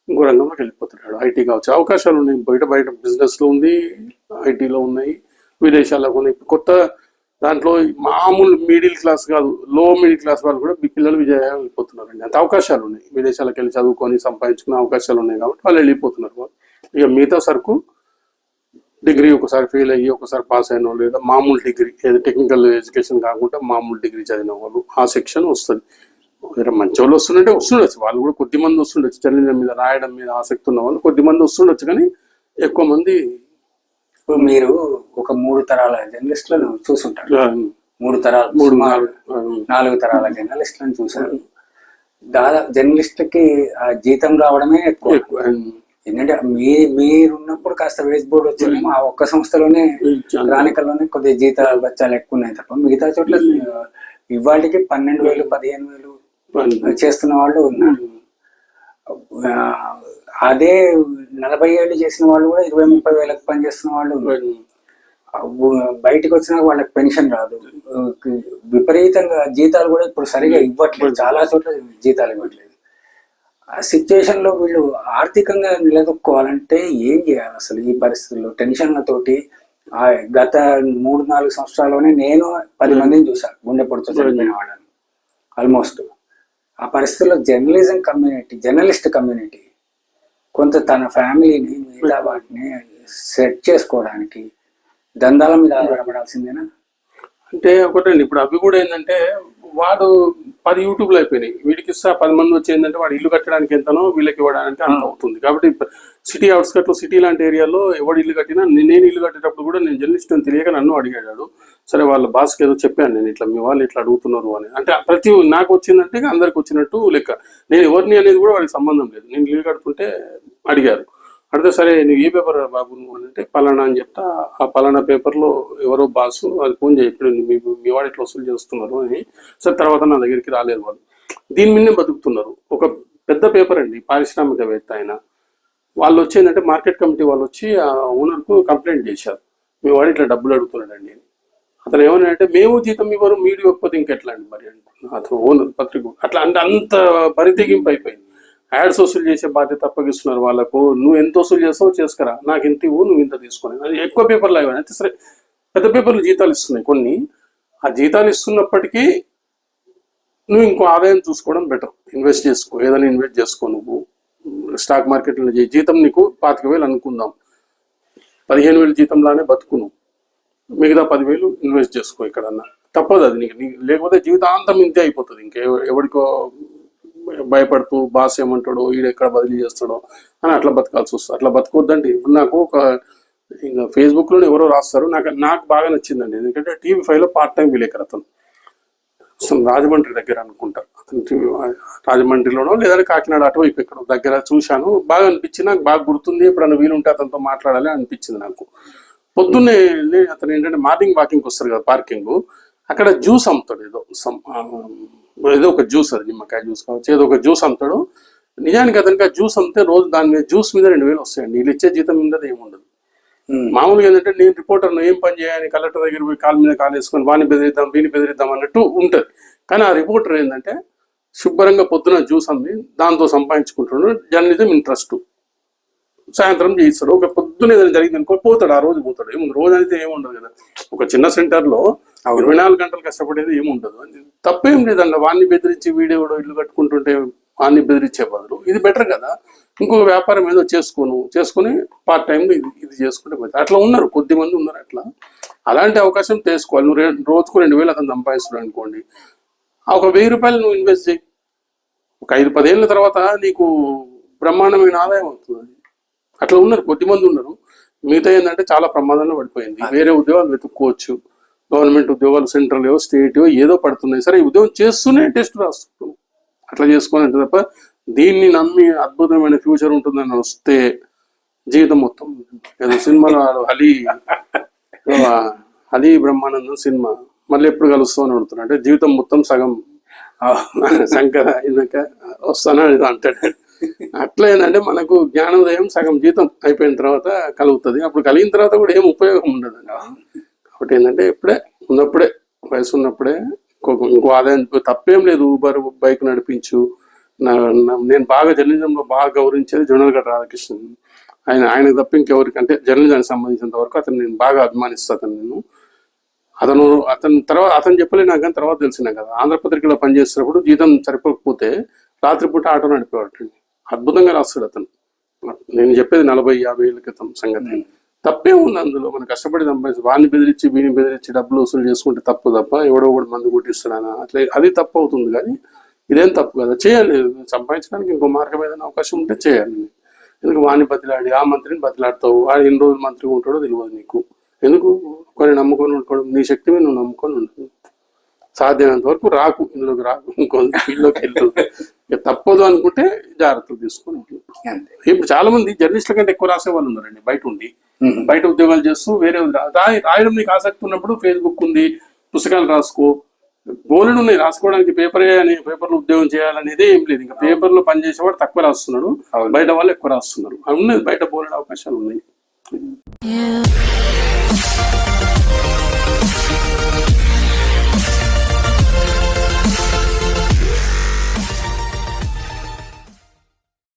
ఇంకో రంగంలోకి వెళ్ళిపోతున్నాడు. ఐటీ కావచ్చు, అవకాశాలు ఉన్నాయి. బయట బిజినెస్ లో ఉంది, ఐటీలో ఉన్నాయి, విదేశాల్లో ఉన్నాయి. కొత్త దాంట్లో మామూలు మిడిల్ క్లాస్ కాదు, లో మిడిల్ క్లాస్ వాళ్ళు కూడా పిల్లలు విజయాలు వెళ్ళిపోతున్నారండి. అంత అవకాశాలు ఉన్నాయి. విదేశాలకు వెళ్ళి చదువుకొని సంపాదించుకునే అవకాశాలు ఉన్నాయి కాబట్టి వాళ్ళు వెళ్ళిపోతున్నారు. ఇక మిగతా సరుకు డిగ్రీ ఒకసారి ఫెయిల్ అయ్యి ఒకసారి పాస్ అయిన వాళ్ళు, లేదా మామూలు డిగ్రీ, ఏదో టెక్నికల్ ఎడ్యుకేషన్ కాకుండా మామూలు డిగ్రీ చదివిన వాళ్ళు, ఆ సెక్షన్ వస్తుంది. వేరే మంచి వాళ్ళు వస్తుండొచ్చు, వాళ్ళు కూడా కొద్ది మంది వస్తుండొచ్చు. జర్నలిజం మీద రాయడం మీద ఆసక్తి ఉన్న వాళ్ళు కొద్ది మంది వస్తుండొచ్చు, కానీ ఎక్కువ మంది. ఇప్పుడు మీరు ఒక 3 తరాల జర్నలిస్టులను చూసుంటారు. 3 తరాలు, 4 తరాల జర్నలిస్టులను చూశారు. దాదాపు జర్నలిస్టులకి ఆ జీతం రావడమే ఎక్కువ. ఎందుకంటే మీరున్నప్పుడు కాస్త వేస్ట్ బోర్డు వచ్చిందేమో, ఆ ఒక్క సంస్థలోనే క్రానికల్లోనే కొద్దిగా జీతాలు బచ్చాలు ఎక్కువ ఉన్నాయి తప్ప మిగతా చోట్ల ఇవాళకి 12,000 15,000 చేస్తున్న వాళ్ళు ఉన్నారు. అదే 40 ఏళ్ళు చేసిన వాళ్ళు కూడా 20-30 వేలకు పనిచేస్తున్న వాళ్ళు ఉన్నారు. బయటకు వచ్చినాక వాళ్ళకి పెన్షన్ రాదు. విపరీతంగా జీతాలు కూడా ఇప్పుడు సరిగా ఇవ్వట్లేదు, చాలా చోట్ల జీతాలు ఇవ్వట్లేదు. ఆ సిచ్యువేషన్ లో వీళ్ళు ఆర్థికంగా నిలదొక్కోవాలంటే ఏం చేయాలి అసలు ఈ పరిస్థితుల్లో? టెన్షన్లతోటి గత 3-4 సంవత్సరాల్లోనే నేను 10 మందిని చూశాను గుండె పొడితో చనిపోయిన వాళ్ళని. ఆల్మోస్ట్ ఆ పరిస్థితుల్లో జర్నలిస్ట్ కమ్యూనిటీ కొంత తన ఫ్యామిలీని, మిగతా వాటిని సెట్ చేసుకోవడానికి దందాల మీద ఆధారపడాల్సిందేనా? అంటే ఒకటండి, ఇప్పుడు అవి కూడా ఏంటంటే వాడు 10 యూట్యూబ్లు అయిపోయినాయి, వీడికి ఇస్తా 10 మంది వచ్చి ఏంటంటే వాడు ఇల్లు కట్టడానికి ఎంతనో వీళ్ళకి ఇవ్వడానికి అంత అవుతుంది. కాబట్టి సిటీ అవుట్స్కట్లో, సిటీ లాంటి ఏరియాలో ఎవడు ఇల్లు కట్టినా, నేను ఇల్లు కట్టేటప్పుడు కూడా నేను జర్నలిస్ట్ అని తెలియక నన్ను అడిగాడు. సరే, వాళ్ళ బాస్కి ఏదో చెప్పాను నేను, ఇట్లా మీ వాళ్ళు ఇట్లా అడుగుతున్నారు అని. అంటే ప్రతి నాకు వచ్చిందంటే అందరికి వచ్చినట్టు లెక్క. నేను ఎవరిని అనేది కూడా వాడికి సంబంధం లేదు. నేను ఇల్లు కడుతుంటే అడిగారు, అడితే సరే నువ్వు ఏ పేపర్ బాబు నువ్వు అని అంటే పలానా అని చెప్తా, ఆ పలానా పేపర్లో ఎవరో బాసు అది ఫోన్ చేయప్పుడు మీ వాడు ఇట్లా వసూలు చేస్తున్నారు అని. సరే తర్వాత నా దగ్గరికి రాలేదు వాళ్ళు, దీని మీదనే బతుకుతున్నారు. ఒక పెద్ద పేపర్ అండి, పారిశ్రామికవేత్త ఆయన, వాళ్ళు వచ్చి ఏంటంటే మార్కెట్ కమిటీ వాళ్ళు వచ్చి ఆ ఓనర్కు కంప్లైంట్ చేశారు, మీ వాడు ఇట్లా డబ్బులు అడుగుతున్నాడండి. అతను ఏమన్నాడంటే మేము జీతం ఇవ్వరు, మీరు ఇవ్వకపోతే ఇంకెట్లా అండి మరి అంటున్నాను. అతను ఓనర్ పత్రిక అట్లా అంటే అంత బరితెగింపు అయిపోయింది. యాడ్స్ వసూలు చేసే బాధ్యత అప్పగిస్తున్నారు వాళ్ళకు, నువ్వు ఎంత వసూలు చేస్తావో చేసుకురా, నాకు ఇంత ఇవ్వు నువ్వు ఇంత తీసుకొని. అది ఎక్కువ పేపర్లు అయ్యాయి అయితే సరే, పెద్ద పేపర్లు జీతాలు ఇస్తున్నాయి కొన్ని, ఆ జీతాలు ఇస్తున్నప్పటికీ నువ్వు ఇంకో ఆదాయం చూసుకోవడం బెటర్, ఇన్వెస్ట్ చేసుకో, ఏదైనా ఇన్వెస్ట్ చేసుకో, నువ్వు స్టాక్ మార్కెట్లో జీతం నీకు 25,000 అనుకుందాం, 15,000 జీతంలానే బతుకును, మిగతా 10,000 ఇన్వెస్ట్ చేసుకో ఎక్కడన్నా, తప్పదు అది నీకు. లేకపోతే జీవితాంతం ఇంతే అయిపోతుంది. ఎవరికో భయపడుతూ బాస్ ఏమంటాడో ఈడు ఎక్కడ బదిలీ చేస్తాడో అని అట్లా బతకాల్సి వస్తుంది. అట్లా బతకొద్దండి. ఇప్పుడు నాకు ఒక ఇంకా ఫేస్బుక్లో ఎవరో రాస్తారు, నాకు బాగా నచ్చిందండి. ఎందుకంటే TV5లో పార్ట్ టైం విలేకరు అతను, రాజమండ్రి దగ్గర అనుకుంటారు అతను, రాజమండ్రిలోనో లేదంటే కాకినాడ అటువైపు ఇక్కడ దగ్గర చూశాను, బాగా అనిపించింది నాకు, బాగా గుర్తుంది. ఎప్పుడన్నా వీలుంటే అతనితో మాట్లాడాలి అనిపించింది నాకు. పొద్దున్నే అతను ఏంటంటే మార్నింగ్ వాకింగ్కి వస్తారు కదా పార్కింగ్, అక్కడ జ్యూస్ అమ్ముతాడు, ఏదో ఒక జ్యూస్, అది నిమ్మకాయ జ్యూస్ కావచ్చు, ఏదో ఒక జ్యూస్ అమ్ముతాడు. నిజానికి అతనికి ఆ జ్యూస్ అమ్మితే రోజు దాని మీద జ్యూస్ మీద 2,000 వస్తాయండి. వీళ్ళు ఇచ్చే జీతం మీద ఏముండదు. మామూలుగా ఏంటంటే నేను రిపోర్టర్ను ఏం పని చేయాలి, కలెక్టర్ దగ్గర పోయి కాలు మీద కాలు వేసుకొని వాడిని బెదిరిద్దాం వీని బెదిరిద్దాం అన్నట్టు ఉంటుంది. కానీ ఆ రిపోర్టర్ ఏంటంటే శుభ్రంగా పొద్దున జ్యూస్ అమ్మి దాంతో సంపాదించుకుంటాడు, జర్నలిజం ఇంట్రెస్ట్, సాయంత్రం చేయిస్తాడు. ఒక పొద్దున ఏదైనా జరిగింది అనుకో పోతాడు, ఆ రోజు పోతాడు. ఏముంది రోజు అయితే ఏముండదు కదా. ఒక చిన్న సెంటర్లో 24 గంటలు కష్టపడేది ఏముండదు. తప్పేం లేదండి. వాడిని బెదిరించి వీడియో ఇల్లు కట్టుకుంటుంటే వాడిని బెదిరించే బదులు ఇది బెటర్ కదా. ఇంకొక వ్యాపారం ఏదో చేసుకొని పార్ట్ టైం ఇది చేసుకుంటే బెటర్. అట్లా ఉన్నారు, కొద్దిమంది ఉన్నారు అట్లా. అలాంటి అవకాశం తీసుకోవాలి. నువ్వు రోజుకు 2,000 అతను సంపాదిస్తున్నాడు అనుకోండి, ఒక 1,000 రూపాయలు నువ్వు ఇన్వెస్ట్ చేయి, ఒక 5-10 ఏళ్ళ తర్వాత నీకు బ్రహ్మాండమైన ఆదాయం అవుతుంది. అట్లా ఉన్నారు, కొద్దిమంది ఉన్నారు. మిగతా ఏంటంటే చాలా ప్రమాదంలో పడిపోయింది. వేరే ఉద్యోగాలు వెతుక్కోవచ్చు, గవర్నమెంట్ ఉద్యోగాలు సెంట్రల్ స్టేట్ ఏదో పడుతున్నాయి. సరే, ఈ ఉద్యోగం చేస్తూనే టెస్ట్ రాస్తున్నాం, అట్లా చేసుకోవాలంటే తప్ప దీన్ని నమ్మి అద్భుతమైన ఫ్యూచర్ ఉంటుందని వస్తే జీవితం మొత్తం ఏదో సినిమాలో అలీ బ్రహ్మానందం సినిమా మళ్ళీ ఎప్పుడు కలుస్తావు అని అడుగుతున్నా, అంటే జీవితం మొత్తం సగం శంకర అయినాక వస్తాను అని అంటాడు. అట్లా ఏంటంటే మనకు జ్ఞానోదయం సగం జీతం అయిపోయిన తర్వాత కలుగుతుంది. అప్పుడు కలిగిన తర్వాత కూడా ఏం ఉపయోగం ఉండదు. కాబట్టి ఏంటంటే ఉన్నప్పుడే వయసు ఉన్నప్పుడే ఇంకో ఆదాయం, తప్పేం లేదు. ఊబర్ బైక్ నడిపించు. నేను బాగా జర్నలిజంలో బాగా గౌరవించేది జొన్నలగడ్డ రాధాకృష్ణన్. ఆయనకు తప్ప ఇంకెవరికంటే జర్నలిజానికి సంబంధించినంత వరకు అతను నేను బాగా అభిమానిస్తాను. అతను చెప్పలే నాకు, కానీ తర్వాత తెలిసిన కదా, ఆంధ్రపత్రికలో పనిచేస్తున్నప్పుడు జీతం సరిపోకపోతే రాత్రిపూట ఆటో నడిపేవాడు. అద్భుతంగా రాస్తాడు అతను. నేను చెప్పేది 40-50 ఏళ్ళ క్రితం సంగతి. తప్పే ఉంది అందులో. మనం కష్టపడి సంపాదించి వాడిని బెదిరించి వీడిని బెదిరించి డబ్బులు వసూలు చేసుకుంటే తప్పు తప్ప, ఎవడో కూడా మందు కొట్టిస్తాడనా అట్లా అది తప్పు అవుతుంది. కానీ ఇదేం తప్పు కదా, చేయాలి. సంపాదించడానికి ఇంకో మార్గం ఏదైనా అవకాశం ఉంటే చేయాలి. ఎందుకు వాడిని బతిలాడి ఆ మంత్రిని బతిలాడతావు, వాడు ఎన్ని రోజులు మంత్రి ఉంటాడో తెలియదు నీకు. ఎందుకు కొన్ని నమ్ముకొని ఉంటాడు, నీ శక్తి మీద నువ్వు నమ్ముకొని ఉంటుంది. సాధ్యమైనంత వరకు రాకు, ఇందులోకి రాకు, ఇంకో ఫీల్డ్లోకి వెళ్తుంది. తప్పదు అనుకుంటే జాగ్రత్తలు తీసుకొని. ఇప్పుడు చాలా మంది జర్నలిస్టుల కంటే ఎక్కువ రాసే వాళ్ళు ఉన్నారండి బయట ఉండి, బయట ఉద్యోగాలు చేస్తూ వేరే రాయడం నీకు ఆసక్తి ఉన్నప్పుడు ఫేస్బుక్ ఉంది, పుస్తకాలు రాసుకో, బోలెడు ఉన్నాయి రాసుకోవడానికి. పేపర్లో ఉద్యోగం చేయాలనేది ఏం లేదు. ఇంకా పేపర్లో పనిచేసేవాడు తక్కువ రాస్తున్నాడు, బయట వాళ్ళు ఎక్కువ రాస్తున్నారు. అవి ఉన్నాయి, బయట బోలెడు అవకాశాలు ఉన్నాయి.